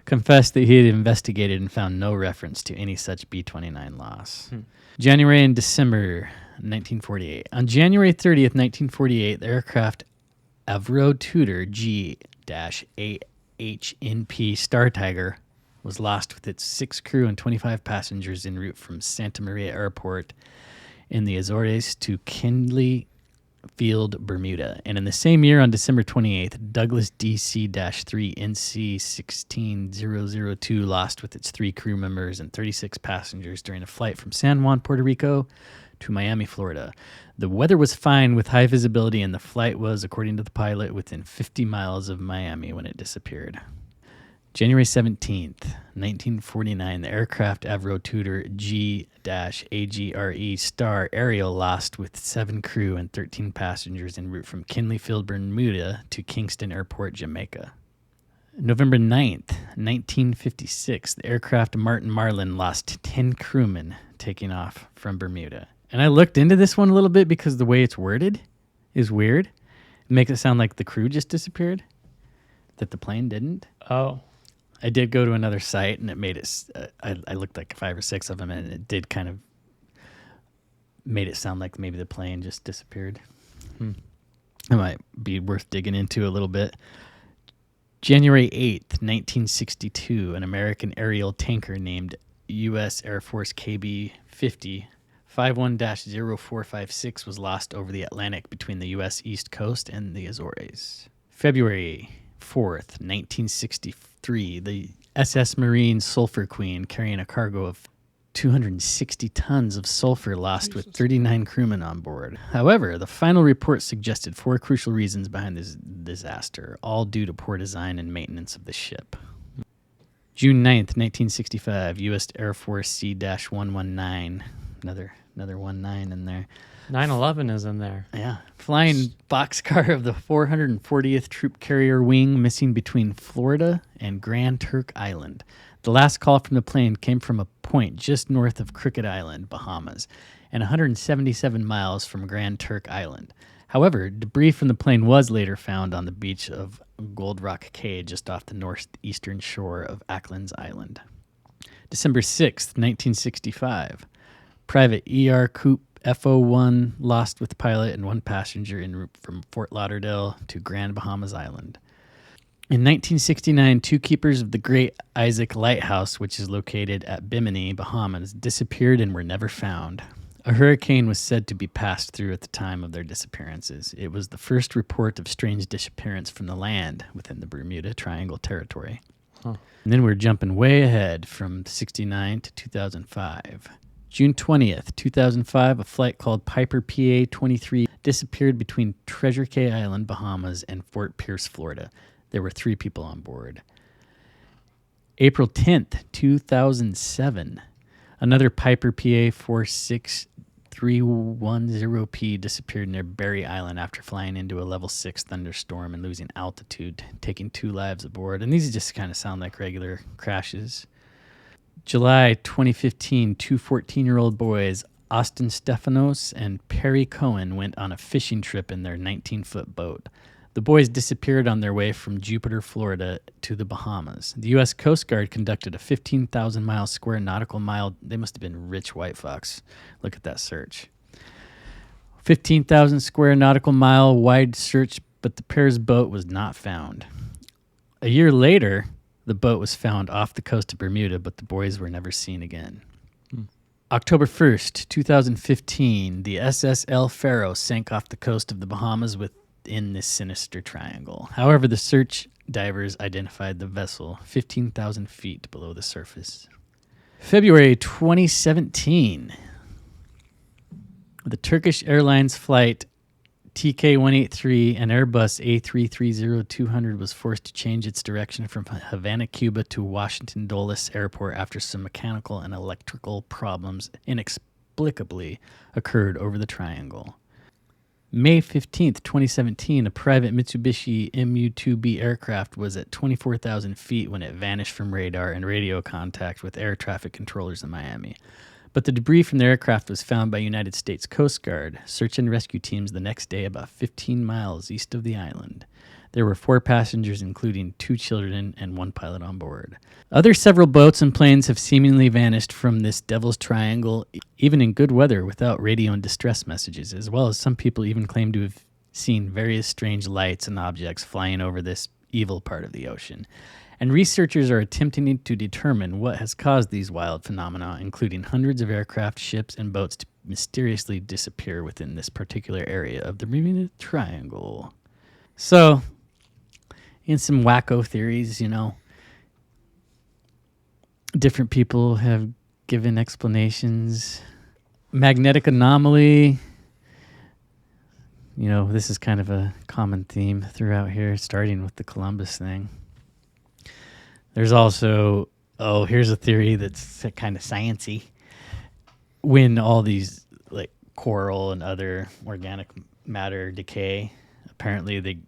S1: confessed that he had investigated and found no reference to any such B-29 loss. January and December 1948. On January 30th, 1948, the aircraft Avro Tudor G-8HNP Star Tiger was lost with its 6 crew and 25 passengers en route from Santa Maria Airport in the Azores to Kindley Field, Bermuda. And in the same year, on December 28th, Douglas DC-3 NC-16002 lost with its 3 crew members and 36 passengers during a flight from San Juan, Puerto Rico to Miami, Florida. The weather was fine with high visibility, and the flight was, according to the pilot, within 50 miles of Miami when it disappeared. January 17th, 1949, the aircraft Avro Tudor G-AGRE Star Ariel lost with 7 crew and 13 passengers en route from Kinley Field, Bermuda to Kingston Airport, Jamaica. November 9th, 1956, the aircraft Martin Marlin lost 10 crewmen taking off from Bermuda. And I looked into this one a little bit because the way it's worded is weird. It makes it sound like the crew just disappeared, that the plane didn't.
S2: Oh.
S1: I did go to another site, and it made it. I looked like 5 or 6 of them, and it did kind of made it sound like maybe the plane just disappeared. It might be worth digging into a little bit. January 8th, 1962, an American aerial tanker named U.S. Air Force KB-50 51-0456 was lost over the Atlantic between the U.S. East Coast and the Azores. February 4th, 1963, the SS Marine Sulphur Queen, carrying a cargo of 260 tons of sulfur lost with 39 crewmen on board. However, the final report suggested 4 crucial reasons behind this disaster, all due to poor design and maintenance of the ship. June 9th, 1965, U.S. Air Force C-119. Another 19 in there.
S2: 9/11 is in there.
S1: Yeah. Flying boxcar of the 440th Troop Carrier Wing missing between Florida and Grand Turk Island. The last call from the plane came from a point just north of Crooked Island, Bahamas, and 177 miles from Grand Turk Island. However, debris from the plane was later found on the beach of Gold Rock Cay just off the northeastern shore of Acklands Island. December 6th, 1965. Private E.R. Coupe FO1 lost with pilot and 1 passenger en route from Fort Lauderdale to Grand Bahamas Island. In 1969, 2 keepers of the Great Isaac Lighthouse, which is located at Bimini, Bahamas, disappeared and were never found. A hurricane was said to be passed through at the time of their disappearances. It was the first report of strange disappearance from the land within the Bermuda Triangle territory.
S2: Huh.
S1: And then we're jumping way ahead from 69 to 2005. June 20th, 2005, a flight called Piper PA-23 disappeared between Treasure Cay Island, Bahamas, and Fort Pierce, Florida. There were 3 people on board. April 10th, 2007, another Piper PA-46310P disappeared near Berry Island after flying into a level 6 thunderstorm and losing altitude, taking 2 lives aboard. And these just kind of sound like regular crashes. July 2015, 2 14-year-old boys, Austin Stephanos and Perry Cohen, went on a fishing trip in their 19-foot boat. The boys disappeared on their way from Jupiter, Florida to the Bahamas. The U.S. Coast Guard conducted a 15,000-mile square nautical mile. They must have been rich white fucks. Look at that search. 15,000 square nautical mile wide search, but the pair's boat was not found. A year later, the boat was found off the coast of Bermuda, but the boys were never seen again. October 1st, 2015, the SS El Faro sank off the coast of the Bahamas within this sinister triangle. However, the search divers identified the vessel 15,000 feet below the surface. February 2017, the Turkish Airlines flight TK-183 and Airbus A330-200 was forced to change its direction from Havana, Cuba to Washington Dulles Airport after some mechanical and electrical problems inexplicably occurred over the triangle. May 15th, 2017, a private Mitsubishi MU-2B aircraft was at 24,000 feet when it vanished from radar and radio contact with air traffic controllers in Miami. But the debris from the aircraft was found by United States Coast Guard search and rescue teams the next day about 15 miles east of the island. There were 4 passengers, including 2 children and 1 pilot on board. Several boats and planes have seemingly vanished from this Devil's Triangle, even in good weather without radio and distress messages, as well as some people even claim to have seen various strange lights and objects flying over this evil part of the ocean. And researchers are attempting to determine what has caused these wild phenomena, including hundreds of aircraft, ships, and boats to mysteriously disappear within this particular area of the Bermuda Triangle. So, in some wacko theories, different people have given explanations. Magnetic anomaly. This is kind of a common theme throughout here, starting with the Columbus thing. There's also, here's a theory that's kind of sciencey. When all these like coral and other organic matter decay, apparently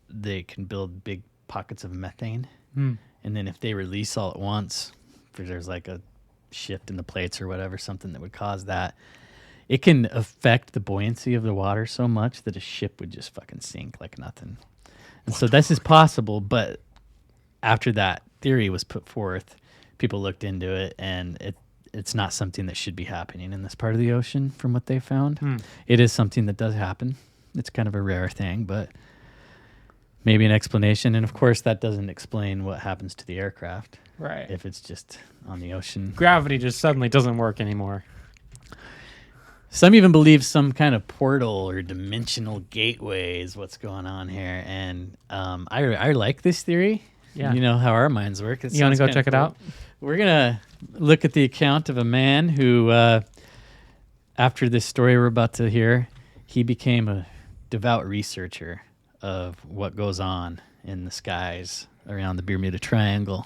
S1: they can build big pockets of methane. And then if they release all at once, if there's like a shift in the plates or whatever, something that would cause that, it can affect the buoyancy of the water so much that a ship would just fucking sink like nothing. And so this is possible, but after that theory was put forth, people looked into it, and it's not something that should be happening in this part of the ocean from what they found. It is something that does happen. It's kind of a rare thing, but maybe an explanation. And of course, that doesn't explain what happens to the aircraft.
S2: Right.
S1: If it's just on the ocean.
S2: Gravity just suddenly doesn't work anymore.
S1: Some even believe some kind of portal or dimensional gateway is what's going on here. And I like this theory.
S2: Yeah.
S1: You know how our minds work.
S2: You want to go check it out?
S1: We're going to look at the account of a man who, after this story we're about to hear, he became a devout researcher of what goes on in the skies around the Bermuda Triangle.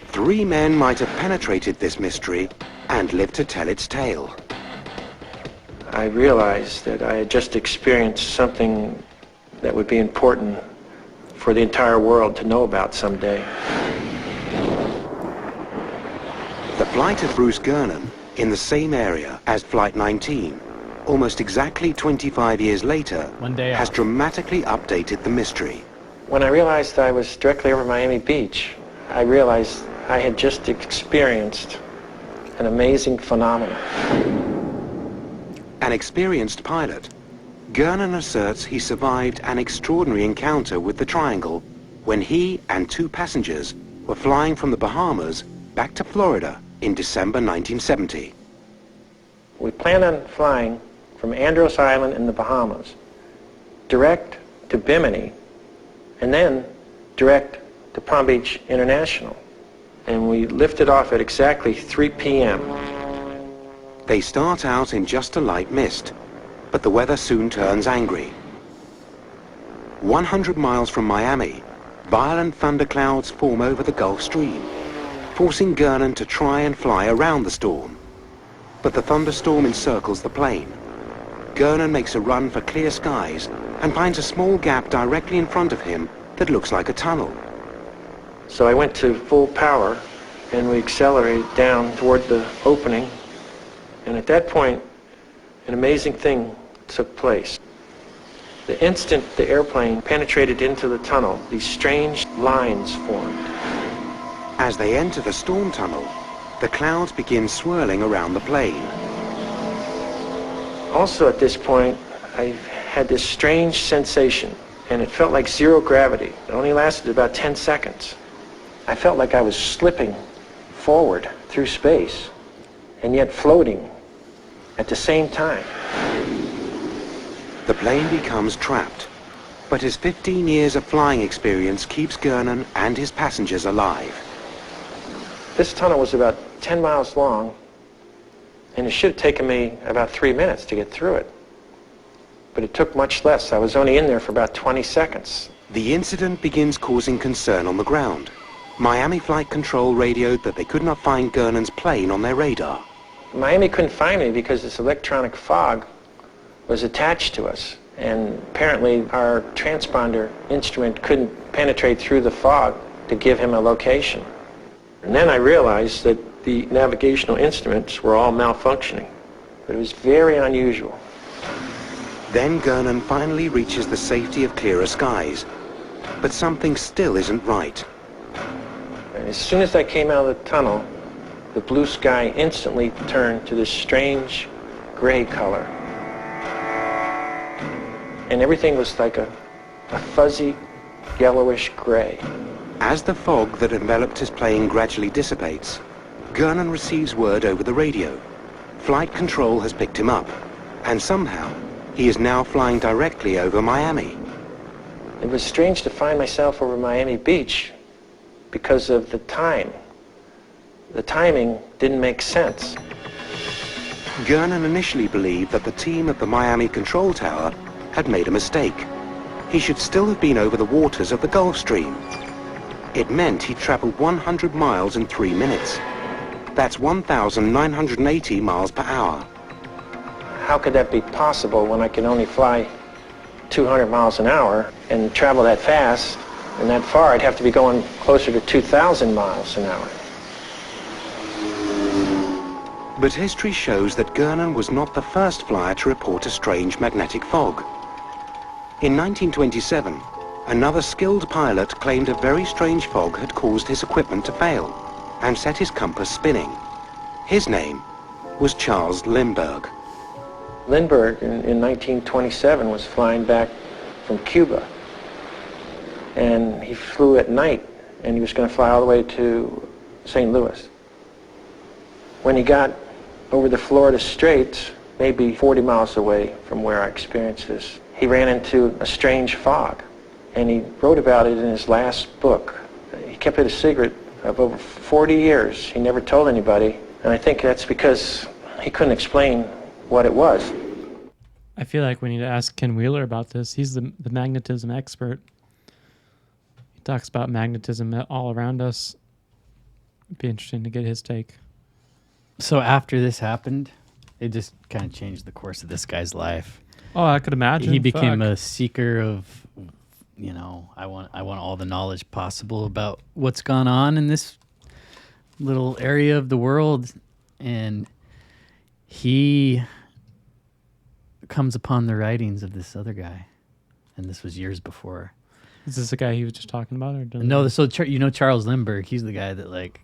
S3: 3 men might have penetrated this mystery and lived to tell its tale.
S6: I realized that I had just experienced something that would be important for the entire world to know about someday.
S3: The flight of Bruce Gernon in the same area as Flight 19, almost exactly 25 years later, has dramatically updated the mystery.
S6: When I realized I was directly over Miami Beach, I realized I had just experienced an amazing phenomenon.
S3: An experienced pilot, Gernon asserts he survived an extraordinary encounter with the Triangle when he and 2 passengers were flying from the Bahamas back to Florida in December 1970.
S6: We planned on flying from Andros Island in the Bahamas, direct to Bimini, and then direct to Palm Beach International. And we lifted off at exactly 3 p.m.
S3: They start out in just a light mist, but the weather soon turns angry. 100 miles from Miami, violent thunderclouds form over the Gulf Stream, forcing Gernon to try and fly around the storm. But the thunderstorm encircles the plane. Gernon makes a run for clear skies and finds a small gap directly in front of him that looks like a tunnel.
S6: So I went to full power and we accelerated down toward the opening. And at that point, an amazing thing took place. The instant the airplane penetrated into the tunnel, these strange lines formed.
S3: As they enter the storm tunnel, the clouds begin swirling around the plane.
S6: Also at this point, I had this strange sensation, and it felt like zero gravity. It only lasted about 10 seconds. I felt like I was slipping forward through space, and yet floating at the same time.
S3: The plane becomes trapped, but his 15 years of flying experience keeps Gernon and his passengers alive.
S6: This tunnel was about 10 miles long, and it should have taken me about 3 minutes to get through it. But it took much less. I was only in there for about 20 seconds.
S3: The incident begins causing concern on the ground. Miami Flight Control radioed that they could not find Gernon's plane on their radar.
S6: Miami couldn't find me because this electronic fog was attached to us. And apparently our transponder instrument couldn't penetrate through the fog to give him a location. And then I realized that the navigational instruments were all malfunctioning. But it was very unusual.
S3: Then Gernon finally reaches the safety of clearer skies. But something still isn't right.
S6: And as soon as I came out of the tunnel, the blue sky instantly turned to this strange gray color. And everything was like a fuzzy, yellowish gray.
S3: As the fog that enveloped his plane gradually dissipates, Gernon receives word over the radio. Flight control has picked him up, and somehow he is now flying directly over Miami.
S6: It was strange to find myself over Miami Beach because of the time. The timing didn't make sense.
S3: Gernon initially believed that the team at the Miami Control Tower had made a mistake. He should still have been over the waters of the Gulf Stream. It meant he traveled 100 miles in 3 minutes. That's 1,980 miles per hour.
S6: How could that be possible when I can only fly 200 miles an hour and travel that fast and that far? I'd have to be going closer to 2,000 miles an hour.
S3: But history shows that Gernon was not the first flyer to report a strange magnetic fog. In 1927, another skilled pilot claimed a very strange fog had caused his equipment to fail and set his compass spinning. His name was Charles Lindbergh.
S6: Lindbergh in 1927 was flying back from Cuba, and he flew at night, and he was going to fly all the way to St. Louis. When he got over the Florida Straits, maybe 40 miles away from where I experienced this, he ran into a strange fog. and he wrote about it in his last book. He kept it a secret of over 40 years. He never told anybody, and I think that's because he couldn't explain what it was.
S2: I feel like we need to ask Ken Wheeler about this. He's the magnetism expert. He talks about magnetism all around us. It'd be interesting to get his take.
S1: So after this happened, it just kind of changed the course of this guy's life.
S2: Oh, I could imagine.
S1: He became a seeker of, you know, I want all the knowledge possible about what's gone on in this little area of the world. And he comes upon the writings of this other guy. And this was years before.
S2: Is this the guy he was just talking about? Or
S1: no, so you know Charles Lindbergh, he's the guy that like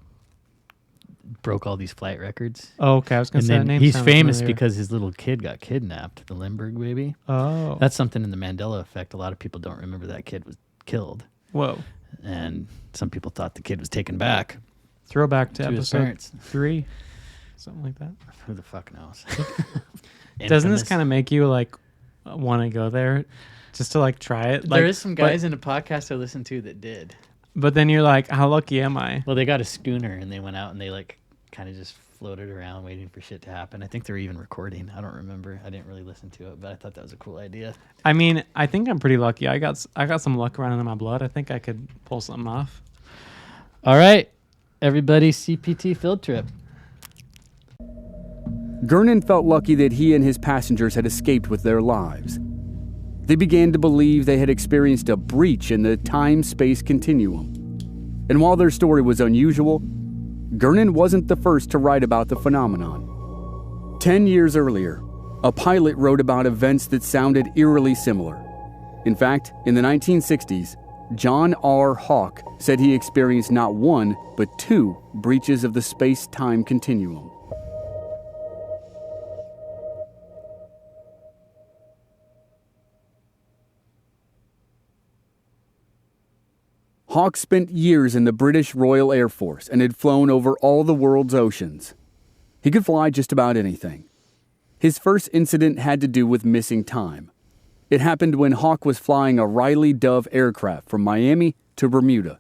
S1: broke all these flight records.
S2: Oh, okay. I was going to say that name.
S1: He's famous
S2: familiar.
S1: because his little kid got kidnapped, the Lindbergh baby.
S2: Oh.
S1: That's something in the Mandela effect. A lot of people don't remember that kid was killed.
S2: Whoa.
S1: And some people thought the kid was taken back.
S2: Throwback to
S1: his
S2: episode
S1: parents.
S2: 3. Something like that.
S1: Who the fuck knows?
S2: Doesn't this kind of make you like want to go there just to like try it?
S1: There is some guys in a podcast I listened to that did.
S2: But then you're like, how lucky am I?
S1: Well, they got a schooner and they went out and they like kind of just floated around waiting for shit to happen. I think they're even recording. I don't remember. I didn't really listen to it, but I thought that was a cool idea.
S2: I mean, I think I'm pretty lucky. I got some luck running in my blood. I think I could pull something off.
S1: All right, everybody, CPT field trip.
S18: Gernon felt lucky that he and his passengers had escaped with their lives. They began to believe they had experienced a breach in the time-space continuum. And while their story was unusual, Gernon wasn't the first to write about the phenomenon. 10 years earlier, a pilot wrote about events that sounded eerily similar. In fact, in the 1960s, John R. Hawke said he experienced not one, but 2 breaches of the space-time continuum. Hawke spent years in the British Royal Air Force and had flown over all the world's oceans. He could fly just about anything. His first incident had to do with missing time. It happened when Hawke was flying a Riley Dove aircraft from Miami to Bermuda.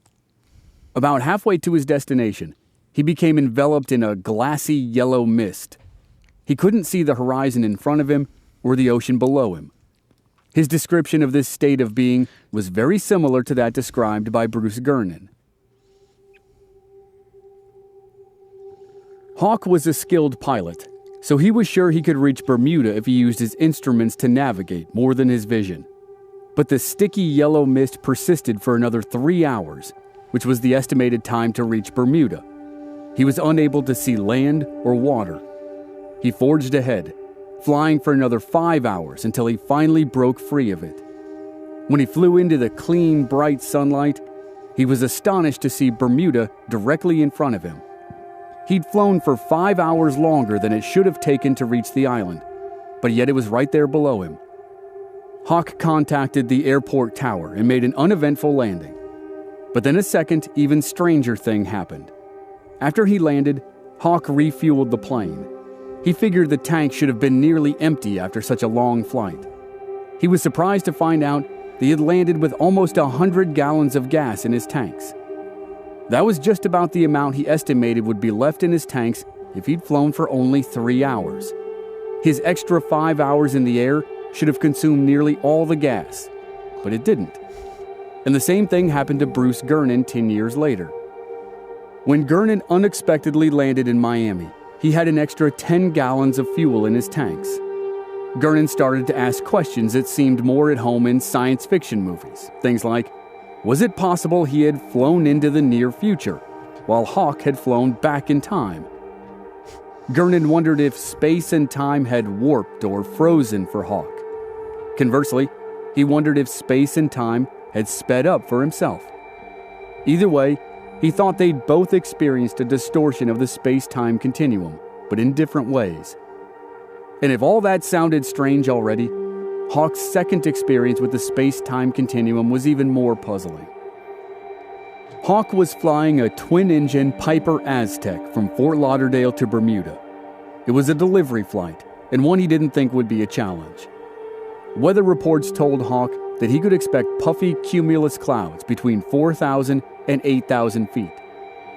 S18: About halfway to his destination, he became enveloped in a glassy yellow mist. He couldn't see the horizon in front of him or the ocean below him. His description of this state of being was very similar to that described by Bruce Gernon. Hawke was a skilled pilot, so he was sure he could reach Bermuda if he used his instruments to navigate more than his vision. But the sticky yellow mist persisted for another 3 hours, which was the estimated time to reach Bermuda. He was unable to see land or water. He forged ahead, flying for another 5 hours until he finally broke free of it. When he flew into the clean, bright sunlight, he was astonished to see Bermuda directly in front of him. He'd flown for 5 hours longer than it should have taken to reach the island, but yet it was right there below him. Hawke contacted the airport tower and made an uneventful landing. But then a second, even stranger thing happened. After he landed, Hawke refueled the plane. He figured the tank should have been nearly empty after such a long flight. He was surprised to find out that he had landed with almost 100 gallons of gas in his tanks. That was just about the amount he estimated would be left in his tanks if he'd flown for only 3 hours. His extra 5 hours in the air should have consumed nearly all the gas, but it didn't. And the same thing happened to Bruce Gernon 10 years later. When Gernon unexpectedly landed in Miami, he had an extra 10 gallons of fuel in his tanks. Gernon started to ask questions that seemed more at home in science fiction movies. Things like, was it possible he had flown into the near future, while Hawke had flown back in time? Gernon wondered if space and time had warped or frozen for Hawke. Conversely, he wondered if space and time had sped up for himself. Either way, he thought they'd both experienced a distortion of the space-time continuum, but in different ways. And if all that sounded strange already, Hawke's second experience with the space-time continuum was even more puzzling. Hawke was flying a twin-engine Piper Aztec from Fort Lauderdale to Bermuda. It was a delivery flight, and one he didn't think would be a challenge. Weather reports told Hawke that he could expect puffy cumulus clouds between 4,000 and 8,000 feet.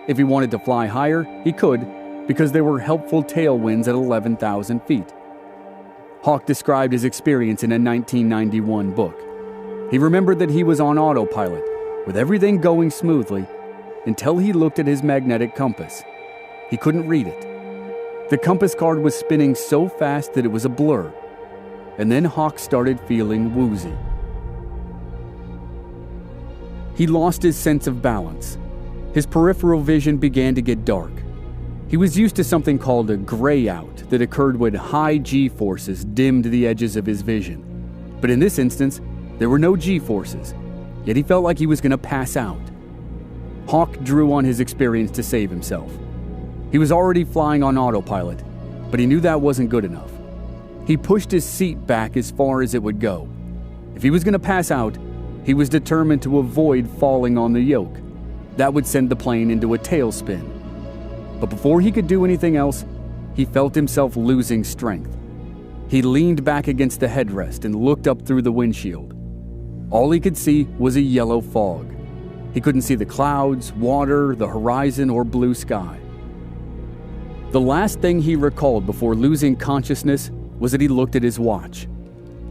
S18: If he wanted to fly higher, he could, because there were helpful tailwinds at 11,000 feet. Hawk described his experience in a 1991 book. He remembered that he was on autopilot, with everything going smoothly, until he looked at his magnetic compass. He couldn't read it. The compass card was spinning so fast that it was a blur, and then Hawk started feeling woozy. He lost his sense of balance. His peripheral vision began to get dark. He was used to something called a grayout that occurred when high G-forces dimmed the edges of his vision. But in this instance, there were no G-forces, yet he felt like he was going to pass out. Hawk drew on his experience to save himself. He was already flying on autopilot, but he knew that wasn't good enough. He pushed his seat back as far as it would go. If he was going to pass out, he was determined to avoid falling on the yoke. That would send the plane into a tailspin. But before he could do anything else, he felt himself losing strength. He leaned back against the headrest and looked up through the windshield. All he could see was a yellow fog. He couldn't see the clouds, water, the horizon, or blue sky. The last thing he recalled before losing consciousness was that he looked at his watch.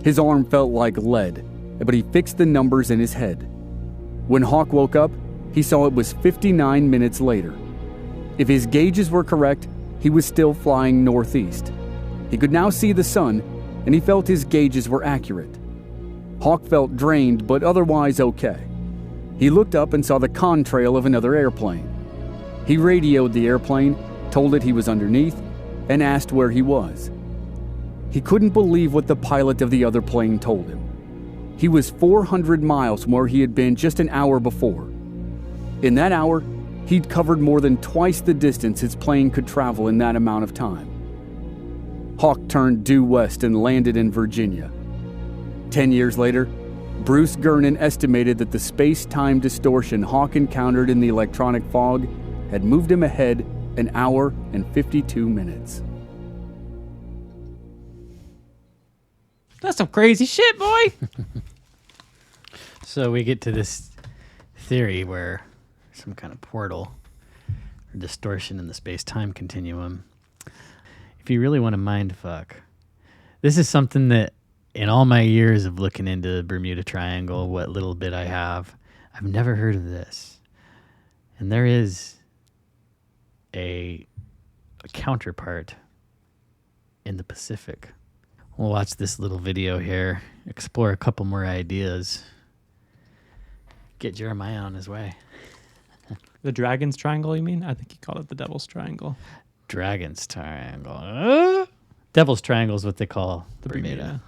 S18: His arm felt like lead, but he fixed the numbers in his head. When Hawk woke up, he saw it was 59 minutes later. If his gauges were correct, he was still flying northeast. He could now see the sun, and he felt his gauges were accurate. Hawk felt drained, but otherwise okay. He looked up and saw the contrail of another airplane. He radioed the airplane, told it he was underneath, and asked where he was. He couldn't believe what the pilot of the other plane told him. He was 400 miles from where he had been just an hour before. In that hour, he'd covered more than twice the distance his plane could travel in that amount of time. Hawk turned due west and landed in Virginia. 10 years later, Bruce Gernon estimated that the space-time distortion Hawk encountered in the electronic fog had moved him ahead an hour and 52 minutes.
S2: That's some crazy shit, boy.
S1: So we get to this theory where some kind of portal or distortion in the space-time continuum. If you really want to mind fuck, this is something that in all my years of looking into the Bermuda Triangle, what little bit I have, I've never heard of this. And there is a counterpart in the Pacific. We'll watch this little video here, explore a couple more ideas, get Jeremiah on his way.
S2: The Dragon's Triangle, you mean? I think he called it the Devil's Triangle.
S1: Dragon's Triangle. Devil's Triangle is what they call the Bermuda.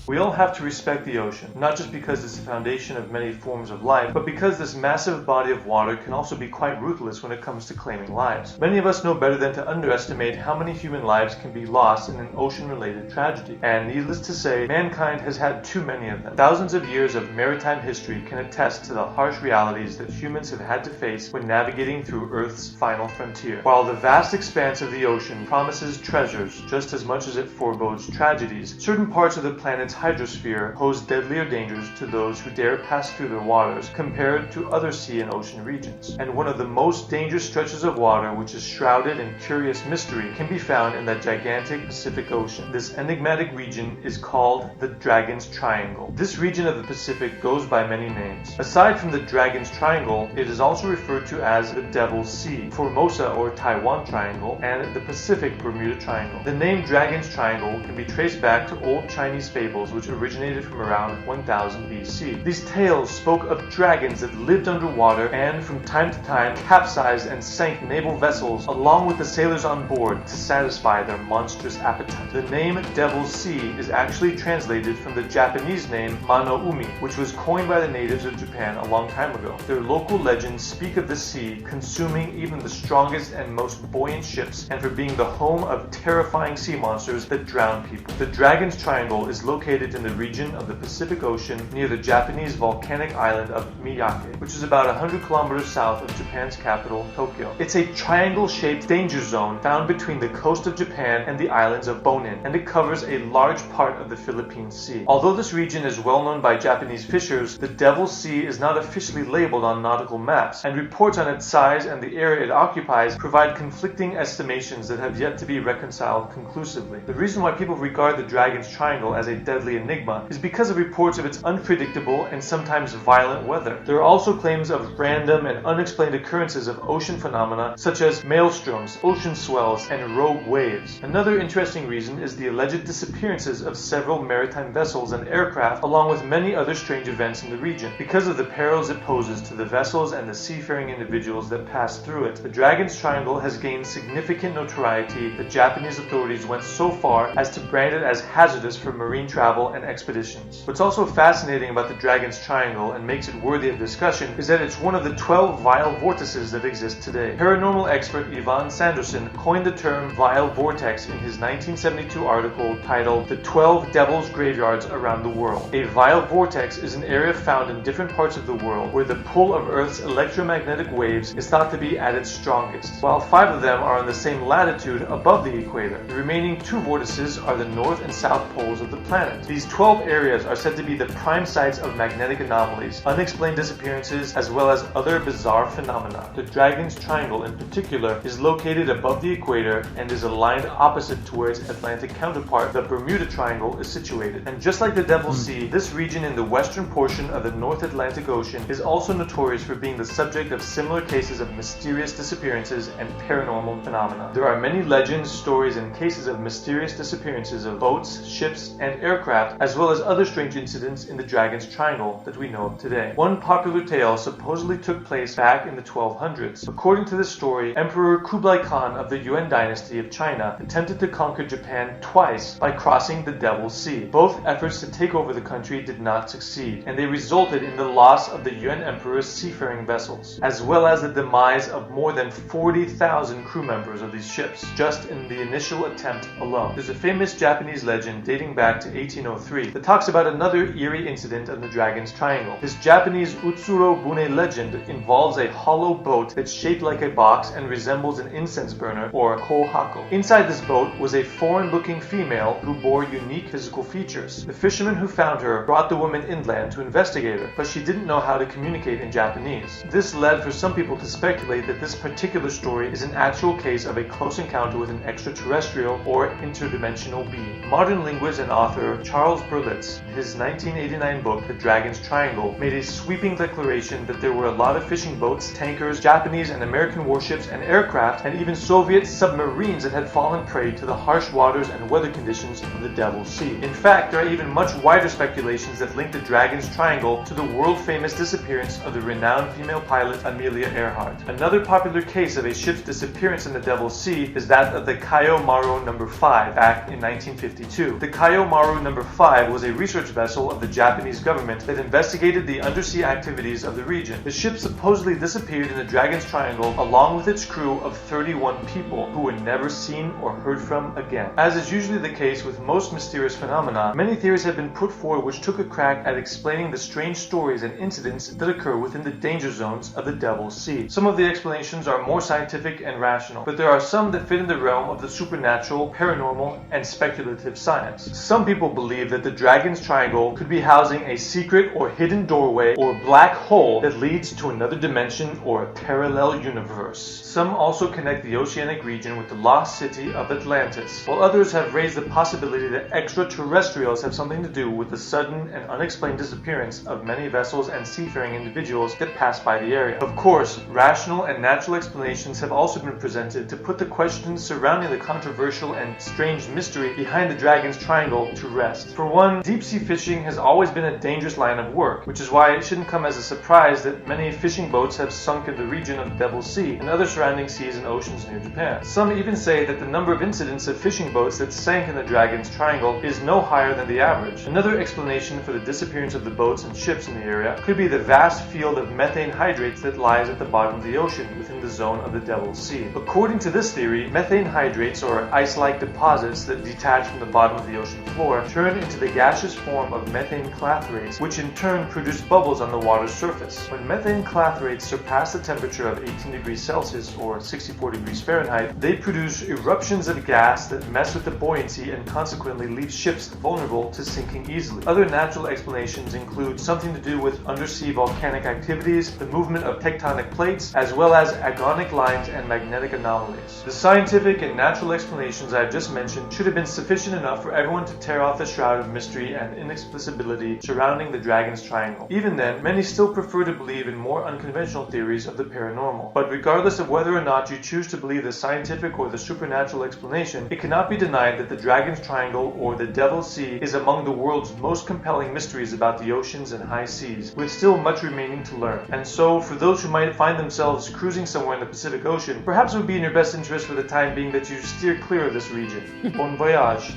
S5: We all have to respect the ocean, not just because it's the foundation of many forms of life, but because this massive body of water can also be quite ruthless when it comes to claiming lives. Many of us know better than to underestimate how many human lives can be lost in an ocean-related tragedy. And needless to say, mankind has had too many of them. Thousands of years of maritime history can attest to the harsh realities that humans have had to face when navigating through Earth's final frontier. While the vast expanse of the ocean promises treasures just as much as it forebodes tragedies, certain parts of the planet's hydrosphere pose deadlier dangers to those who dare pass through their waters compared to other sea and ocean regions. And one of the most dangerous stretches of water, which is shrouded in curious mystery, can be found in that gigantic Pacific Ocean. This enigmatic region is called the Dragon's Triangle. This region of the Pacific goes by many names. Aside from the Dragon's Triangle, it is also referred to as the Devil's Sea, Formosa or Taiwan Triangle, and the Pacific Bermuda Triangle. The name Dragon's Triangle can be traced back to old Chinese fables which originated from around 1000 BC. These tales spoke of dragons that lived underwater and from time to time capsized and sank naval vessels along with the sailors on board to satisfy their monstrous appetite. The name Devil's Sea is actually translated from the Japanese name Mano-umi, which was coined by the natives of Japan a long time ago. Their local legends speak of the sea consuming even the strongest and most buoyant ships and for being the home of terrifying sea monsters that drown people. The Dragon's Triangle is located located in the region of the Pacific Ocean near the Japanese volcanic island of Miyake, which is about 100 kilometers south of Japan's capital, Tokyo. It's a triangle-shaped danger zone found between the coast of Japan and the islands of Bonin, and it covers a large part of the Philippine Sea. Although this region is well known by Japanese fishers, the Devil's Sea is not officially labeled on nautical maps, and reports on its size and the area it occupies provide conflicting estimations that have yet to be reconciled conclusively. The reason why people regard the Dragon's Triangle as a deadly enigma is because of reports of its unpredictable and sometimes violent weather. There are also claims of random and unexplained occurrences of ocean phenomena such as maelstroms, ocean swells, and rogue waves. Another interesting reason is the alleged disappearances of several maritime vessels and aircraft, along with many other strange events in the region. Because of the perils it poses to the vessels and the seafaring individuals that pass through it, the Dragon's Triangle has gained significant notoriety that Japanese authorities went so far as to brand it as hazardous for marine travel and expeditions. What's also fascinating about the Dragon's Triangle and makes it worthy of discussion is that it's one of the 12 vile vortices that exist today. Paranormal expert Ivan Sanderson coined the term vile vortex in his 1972 article titled The 12 Devil's Graveyards Around the World. A vile vortex is an area found in different parts of the world where the pull of Earth's electromagnetic waves is thought to be at its strongest. While 5 of them are on the same latitude above the equator, the remaining 2 vortices are the north and south poles of the planet. These 12 areas are said to be the prime sites of magnetic anomalies, unexplained disappearances, as well as other bizarre phenomena. The Dragon's Triangle in particular is located above the equator and is aligned opposite to where its Atlantic counterpart, the Bermuda Triangle, is situated. And just like the Devil's Sea, this region in the western portion of the North Atlantic Ocean is also notorious for being the subject of similar cases of mysterious disappearances and paranormal phenomena. There are many legends, stories, and cases of mysterious disappearances of boats, ships, and aircraft, as well as other strange incidents in the Dragon's Triangle that we know of today. One popular tale supposedly took place back in the 1200s. According to this story, Emperor Kublai Khan of the Yuan dynasty of China attempted to conquer Japan twice by crossing the Devil's Sea. Both efforts to take over the country did not succeed, and they resulted in the loss of the Yuan emperor's seafaring vessels, as well as the demise of more than 40,000 crew members of these ships, just in the initial attempt alone. There's a famous Japanese legend dating back to 1803 that talks about another eerie incident on the Dragon's Triangle. This Japanese Utsuro Bune legend involves a hollow boat that's shaped like a box and resembles an incense burner, or kohako. Inside this boat was a foreign-looking female who bore unique physical features. The fisherman who found her brought the woman inland to investigate her, but she didn't know how to communicate in Japanese. This led for some people to speculate that this particular story is an actual case of a close encounter with an extraterrestrial or interdimensional being. Modern linguist and author Charles Berlitz, in his 1989 book The Dragon's Triangle, made a sweeping declaration that there were a lot of fishing boats, tankers, Japanese and American warships and aircraft, and even Soviet submarines that had fallen prey to the harsh waters and weather conditions of the Devil's Sea. In fact, there are even much wider speculations that link the Dragon's Triangle to the world-famous disappearance of the renowned female pilot Amelia Earhart. Another popular case of a ship's disappearance in the Devil's Sea is that of the Kayo Maru No. 5 back in 1952. The Kayo Maru No. 5 was a research vessel of the Japanese government that investigated the undersea activities of the region. The ship supposedly disappeared in the Dragon's Triangle along with its crew of 31 people who were never seen or heard from again. As is usually the case with most mysterious phenomena, many theories have been put forward which took a crack at explaining the strange stories and incidents that occur within the danger zones of the Devil's Sea. Some of the explanations are more scientific and rational, but there are some that fit in the realm of the supernatural, paranormal, and speculative science. Some people believe that the Dragon's Triangle could be housing a secret or hidden doorway or black hole that leads to another dimension or a parallel universe. Some also connect the oceanic region with the lost city of Atlantis, while others have raised the possibility that extraterrestrials have something to do with the sudden and unexplained disappearance of many vessels and seafaring individuals that pass by the area. Of course, rational and natural explanations have also been presented to put the questions surrounding the controversial and strange mystery behind the Dragon's Triangle to rest. For one, deep-sea fishing has always been a dangerous line of work, which is why it shouldn't come as a surprise that many fishing boats have sunk in the region of the Devil's Sea and other surrounding seas and oceans near Japan. Some even say that the number of incidents of fishing boats that sank in the Dragon's Triangle is no higher than the average. Another explanation for the disappearance of the boats and ships in the area could be the vast field of methane hydrates that lies at the bottom of the ocean within the zone of the Devil's Sea. According to this theory, methane hydrates, or ice-like deposits that detach from the bottom of the ocean floor, are turned into the gaseous form of methane clathrates, which in turn produce bubbles on the water's surface. When methane clathrates surpass the temperature of 18 degrees Celsius or 64 degrees Fahrenheit, they produce eruptions of gas that mess with the buoyancy and consequently leave ships vulnerable to sinking easily. Other natural explanations include something to do with undersea volcanic activities, the movement of tectonic plates, as well as agonic lines and magnetic anomalies. The scientific and natural explanations I have just mentioned should have been sufficient enough for everyone to tear off the shroud of mystery and inexplicability surrounding the Dragon's Triangle. Even then, many still prefer to believe in more unconventional theories of the paranormal. But regardless of whether or not you choose to believe the scientific or the supernatural explanation, it cannot be denied that the Dragon's Triangle or the Devil's Sea is among the world's most compelling mysteries about the oceans and high seas, with still much remaining to learn. And so, for those who might find themselves cruising somewhere in the Pacific Ocean, perhaps it would be in your best interest for the time being that you steer clear of this region. Bon voyage.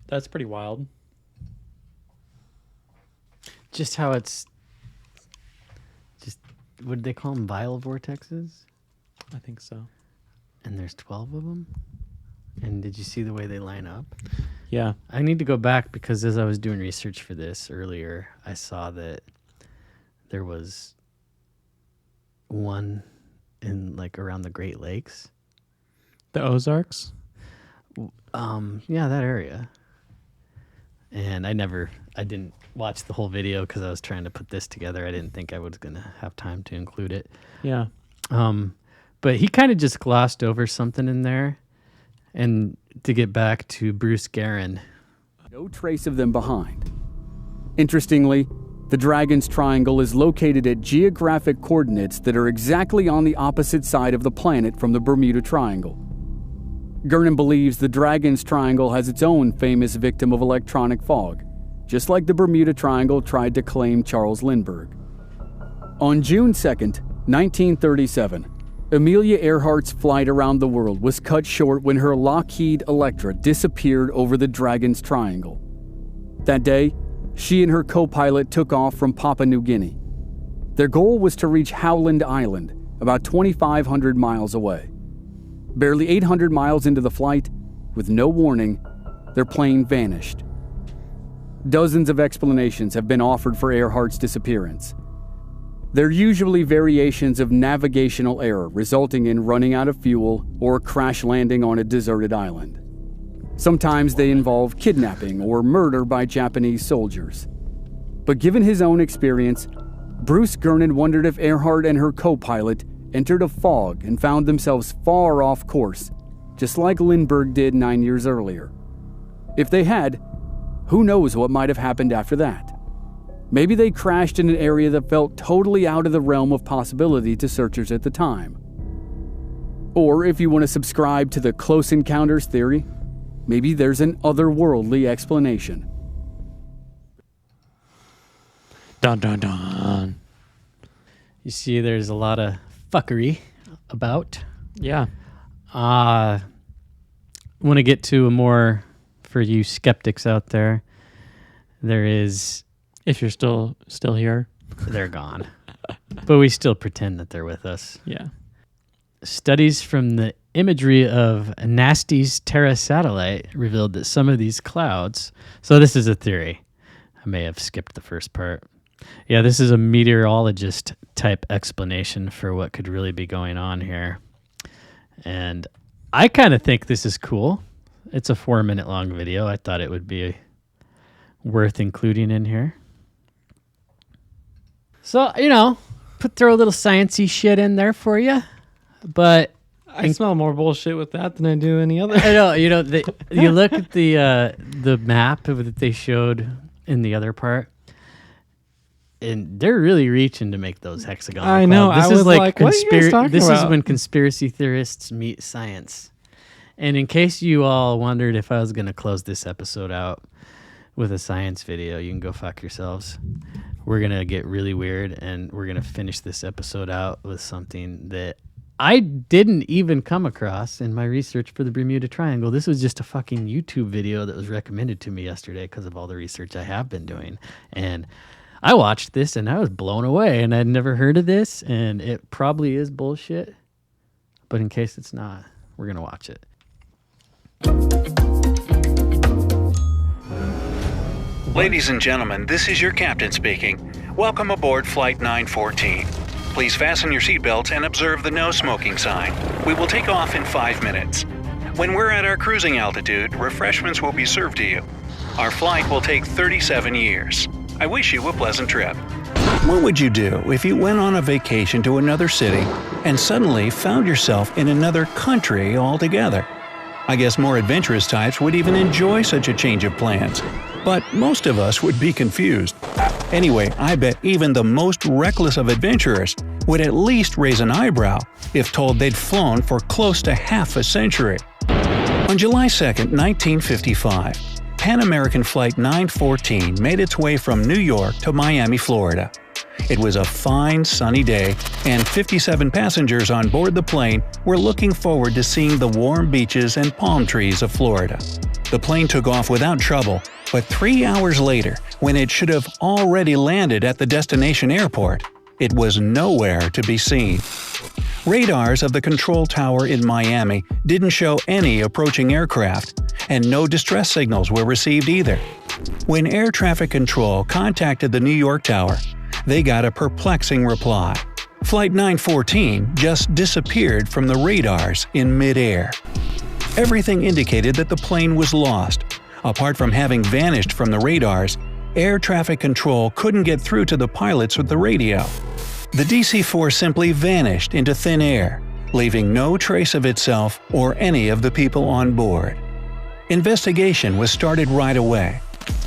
S2: That's pretty wild.
S1: Just how it's what did they call them? Vial vortexes?
S2: I think so.
S1: And there's 12 of them? And did you see the way they line up?
S2: Yeah.
S1: I need to go back because as I was doing research for this earlier, I saw that there was one in like around the Great Lakes.
S2: The Ozarks?
S1: Yeah, that area. And I didn't watch the whole video because I was trying to put this together. I didn't think I was going to have time to include it.
S2: Yeah.
S1: But he kind of just glossed over something in there. And to get back to Bruce Guerin.
S18: No trace of them behind. Interestingly, the Dragon's Triangle is located at geographic coordinates that are exactly on the opposite side of the planet from the Bermuda Triangle. Guerin believes the Dragon's Triangle has its own famous victim of electronic fog, just like the Bermuda Triangle tried to claim Charles Lindbergh. On June 2nd, 1937, Amelia Earhart's flight around the world was cut short when her Lockheed Electra disappeared over the Dragon's Triangle. That day, she and her co-pilot took off from Papua New Guinea. Their goal was to reach Howland Island, about 2,500 miles away. Barely 800 miles into the flight, with no warning, their plane vanished. Dozens of explanations have been offered for Earhart's disappearance. They're usually variations of navigational error resulting in running out of fuel or crash landing on a deserted island. Sometimes they involve kidnapping or murder by Japanese soldiers. But given his own experience, Bruce Guerin wondered if Earhart and her co-pilot entered a fog and found themselves far off course, just like Lindbergh did 9 years earlier. If they had, who knows what might have happened after that? Maybe they crashed in an area that felt totally out of the realm of possibility to searchers at the time. Or if you want to subscribe to the Close Encounters theory, maybe there's an otherworldly explanation.
S2: Dun dun dun.
S1: You see, there's a lot of fuckery about.
S2: Yeah.
S1: Want to get to a more, for you skeptics out there, there is...
S2: If you're still here.
S1: They're gone. But we still pretend that they're with us.
S2: Yeah.
S1: Studies from the imagery of Nasty's Terra satellite revealed that some of these clouds... So this is a theory. I may have skipped the first part. Yeah, this is a meteorologist type explanation for what could really be going on here. And I kind of think this is cool. It's a 4-minute long video. I thought it would be worth including in here. So, throw a little sciencey shit in there for you. But
S2: I smell more bullshit with that than I do any other.
S1: I know, you look at the map that they showed in the other part. And they're really reaching to make those hexagons.
S2: I know.
S1: This
S2: I
S1: is
S2: was like what are you guys talking
S1: This
S2: about?
S1: is when conspiracy theorists meet science. And in case you all wondered if I was going to close this episode out with a science video, you can go fuck yourselves. We're going to get really weird, and we're going to finish this episode out with something that I didn't even come across in my research for the Bermuda Triangle. This was just a fucking YouTube video that was recommended to me yesterday because of all the research I have been doing. And I watched this and I was blown away, and I'd never heard of this, and it probably is bullshit. But in case it's not, we're going to watch it.
S3: Ladies and gentlemen, this is your captain speaking. Welcome aboard Flight 914. Please fasten your seatbelts and observe the no smoking sign. We will take off in 5 minutes. When we're at our cruising altitude, refreshments will be served to you. Our flight will take 37 years. I wish you a pleasant trip. What would you do if you went on a vacation to another city and suddenly found yourself in another country altogether? I guess more adventurous types would even enjoy such a change of plans, but most of us would be confused. Anyway, I bet even the most reckless of adventurers would at least raise an eyebrow if told they'd flown for close to half a century. On July 2, 1955, Pan American Flight 914 made its way from New York to Miami, Florida. It was a fine, sunny day, and 57 passengers on board the plane were looking forward to seeing the warm beaches and palm trees of Florida. The plane took off without trouble, but 3 hours later, when it should have already landed at the destination airport, it was nowhere to be seen. Radars of the control tower in Miami didn't show any approaching aircraft, and no distress signals were received either. When air traffic control contacted the New York tower, they got a perplexing reply. Flight 914 just disappeared from the radars in midair. Everything indicated that the plane was lost. Apart from having vanished from the radars, air traffic control couldn't get through to the pilots with the radio. The DC-4 simply vanished into thin air, leaving no trace of itself or any of the people on board. Investigation was started right away.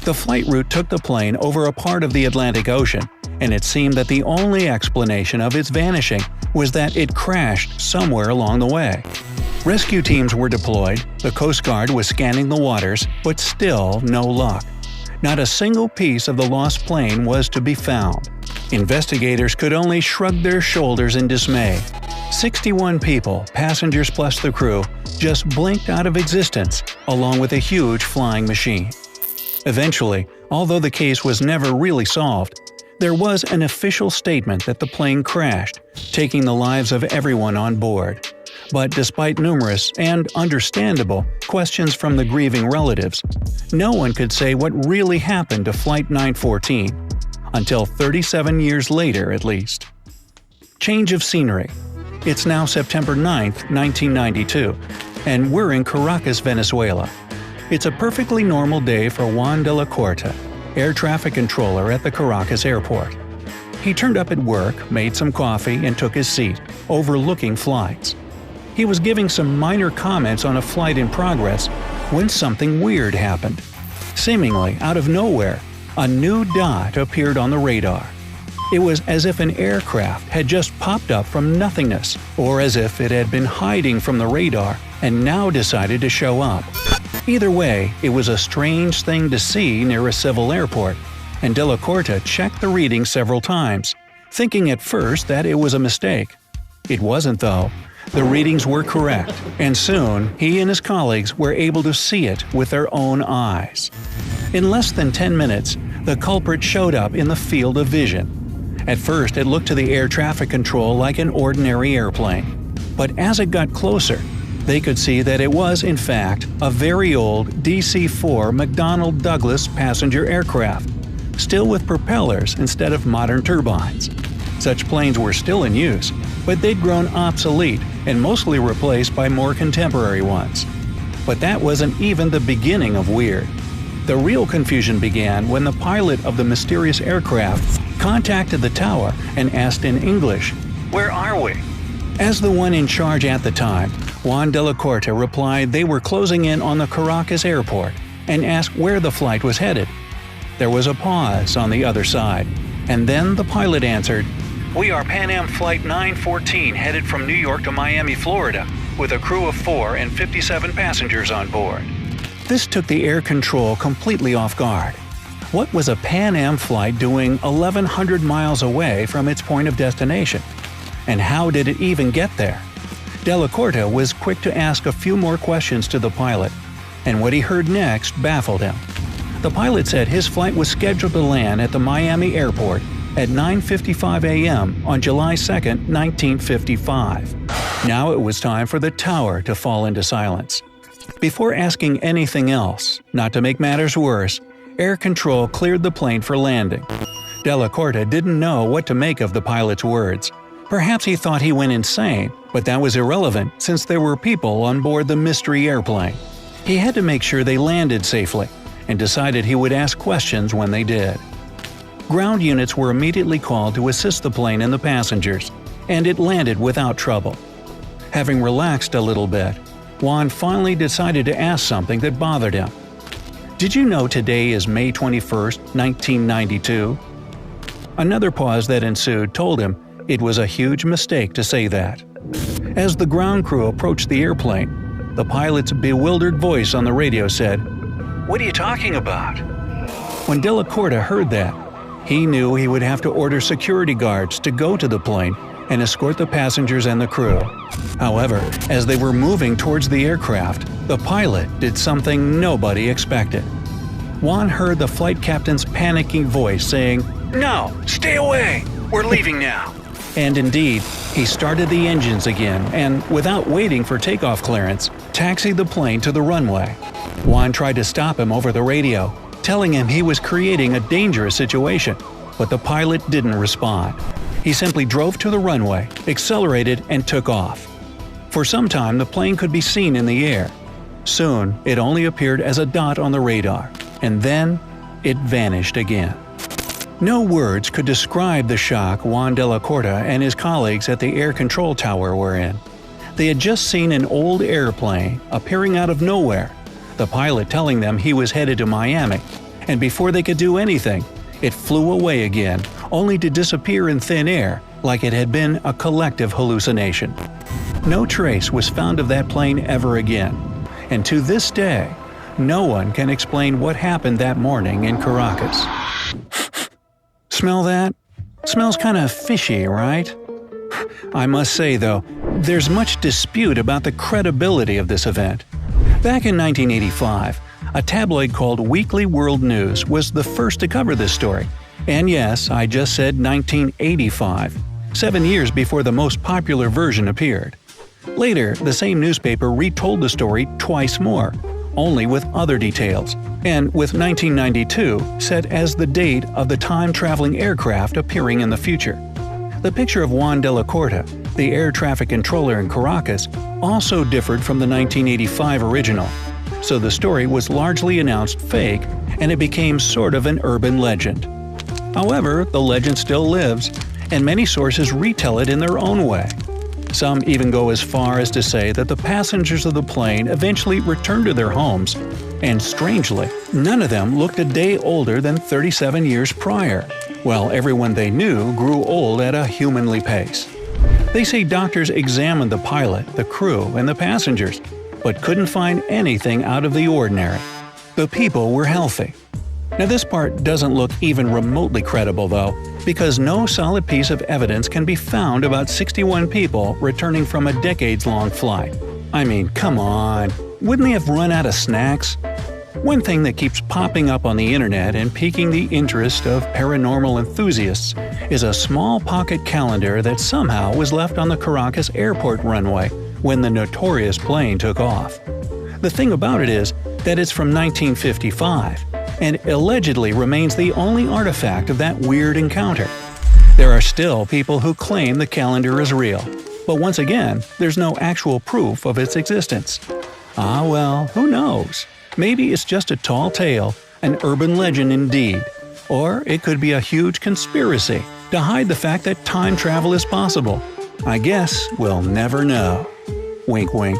S3: The flight route took the plane over a part of the Atlantic Ocean, and it seemed that the only explanation of its vanishing was that it crashed somewhere along the way. Rescue teams were deployed, the Coast Guard was scanning the waters, but still no luck. Not a single piece of the lost plane was to be found. Investigators could only shrug their shoulders in dismay. 61 people, passengers plus the crew, just blinked out of existence, along with a huge flying machine. Eventually, although the case was never really solved, there was an official statement that the plane crashed, taking the lives of everyone on board. But despite numerous and understandable questions from the grieving relatives, no one could say what really happened to Flight 914, until 37 years later at least. Change of scenery. It's now September 9, 1992, and we're in Caracas, Venezuela. It's a perfectly normal day for Juan de la Corta, air traffic controller at the Caracas airport. He turned up at work, made some coffee, and took his seat, overlooking flights. He was giving some minor comments on a flight in progress when something weird happened. Seemingly out of nowhere, a new dot appeared on the radar. It was as if an aircraft had just popped up from nothingness, or as if it had been hiding from the radar and now decided to show up. Either way, it was a strange thing to see near a civil airport, and De La Corta checked the reading several times, thinking at first that it was a mistake. It wasn't though. The readings were correct, and soon he and his colleagues were able to see it with their own eyes. In less than 10 minutes, the culprit showed up in the field of vision. At first, it looked to the air traffic control like an ordinary airplane. But as it got closer, they could see that it was, in fact, a very old DC-4 McDonnell Douglas passenger aircraft, still with propellers instead of modern turbines. Such planes were still in use, but they'd grown obsolete and mostly replaced by more contemporary ones. But that wasn't even the beginning of weird. The real confusion began when the pilot of the mysterious aircraft contacted the tower and asked in English, "Where are we?" As the one in charge at the time, Juan de la Corta replied they were closing in on the Caracas airport and asked where the flight was headed. There was a pause on the other side, and then the pilot answered, "We are Pan Am Flight 914 headed from New York to Miami, Florida, with a crew of 4 and 57 passengers on board." This took the air control completely off guard. What was a Pan Am flight doing 1,100 miles away from its point of destination? And how did it even get there? De La Corta was quick to ask a few more questions to the pilot, and what he heard next baffled him. The pilot said his flight was scheduled to land at the Miami airport at 9:55 a.m. on July 2, 1955. Now it was time for the tower to fall into silence. Before asking anything else, not to make matters worse,
S7: air control cleared the plane for landing. Della Corta didn't know what to make of the pilot's words. Perhaps he thought he went insane, but that was irrelevant since there were people on board the mystery airplane. He had to make sure they landed safely, and decided he would ask questions when they did. Ground units were immediately called to assist the plane and the passengers, and it landed without trouble. Having relaxed a little bit, Juan finally decided to ask something that bothered him. "Did you know today is May 21st, 1992? Another pause that ensued told him it was a huge mistake to say that. As the ground crew approached the airplane, the pilot's bewildered voice on the radio said, "What are you talking about?" When Della Corta heard that, he knew he would have to order security guards to go to the plane and escort the passengers and the crew. However, as they were moving towards the aircraft, the pilot did something nobody expected. Juan heard the flight captain's panicking voice saying, "No, stay away! We're leaving now!" And indeed, he started the engines again and, without waiting for takeoff clearance, taxied the plane to the runway. Juan tried to stop him over the radio, telling him he was creating a dangerous situation, but the pilot didn't respond. He simply drove to the runway, accelerated, and took off. For some time, the plane could be seen in the air. Soon, it only appeared as a dot on the radar, and then it vanished again. No words could describe the shock Juan Della Corta and his colleagues at the air control tower were in. They had just seen an old airplane appearing out of nowhere, the pilot telling them he was headed to Miami, and before they could do anything, it flew away again, only to disappear in thin air like it had been a collective hallucination. No trace was found of that plane ever again, and to this day, no one can explain what happened that morning in Caracas. Smell that? Smells kind of fishy, right? I must say, though, there's much dispute about the credibility of this event. Back in 1985, a tabloid called Weekly World News was the first to cover this story. And yes, I just said 1985, 7 years before the most popular version appeared. Later, the same newspaper retold the story twice more, only with other details, and with 1992 set as the date of the time-traveling aircraft appearing in the future. The picture of Juan Della Corta, the air traffic controller in Caracas, also differed from the 1985 original, so the story was largely announced fake and it became sort of an urban legend. However, the legend still lives, and many sources retell it in their own way. Some even go as far as to say that the passengers of the plane eventually returned to their homes, and strangely, none of them looked a day older than 37 years prior, while everyone they knew grew old at a humanly pace. They say doctors examined the pilot, the crew, and the passengers, but couldn't find anything out of the ordinary. The people were healthy. Now this part doesn't look even remotely credible though, because no solid piece of evidence can be found about 61 people returning from a decades-long flight. I mean, come on, wouldn't they have run out of snacks? One thing that keeps popping up on the internet and piquing the interest of paranormal enthusiasts is a small pocket calendar that somehow was left on the Caracas airport runway when the notorious plane took off. The thing about it is that it's from 1955, and allegedly remains the only artifact of that weird encounter. There are still people who claim the calendar is real, but once again, there's no actual proof of its existence. Ah well, who knows? Maybe it's just a tall tale, an urban legend indeed. Or it could be a huge conspiracy to hide the fact that time travel is possible. I guess we'll never know. Wink wink.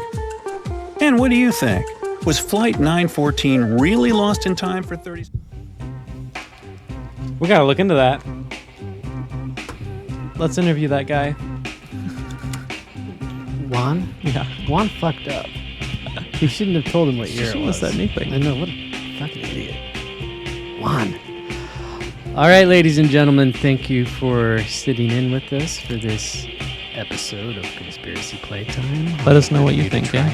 S7: And what do you think? Was Flight 914 really lost in time for 30 seconds?
S2: We gotta look into that. Let's interview that guy.
S1: Juan?
S2: Yeah.
S1: Juan fucked up. He shouldn't have told him what year it was.
S2: Said anything.
S1: I know, what a fucking idiot. Juan. All right, ladies and gentlemen, thank you for sitting in with us for this episode of Conspiracy Playtime.
S2: Let us know what you think, yeah?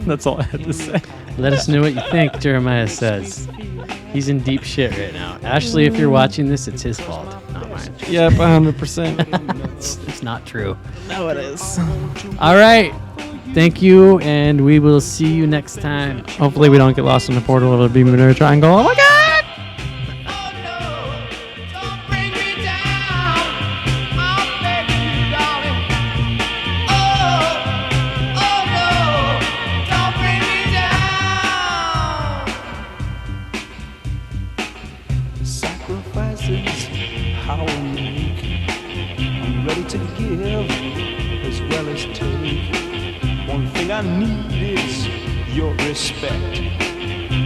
S2: That's all I had to say.
S1: Let us know what you think, Jeremiah says. He's in deep shit right now. Ashley, if you're watching this, it's his fault, not mine.
S2: Yep, 100%.
S1: It's not true.
S2: No, it is.
S1: All right. Thank you, and we will see you next time.
S2: Hopefully we don't get lost in the portal of the Bermuda Triangle. Oh my God!
S8: How I'm weak. I'm ready to give as well as take. One thing I need is your respect.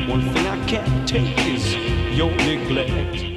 S8: One thing I can't take is your neglect.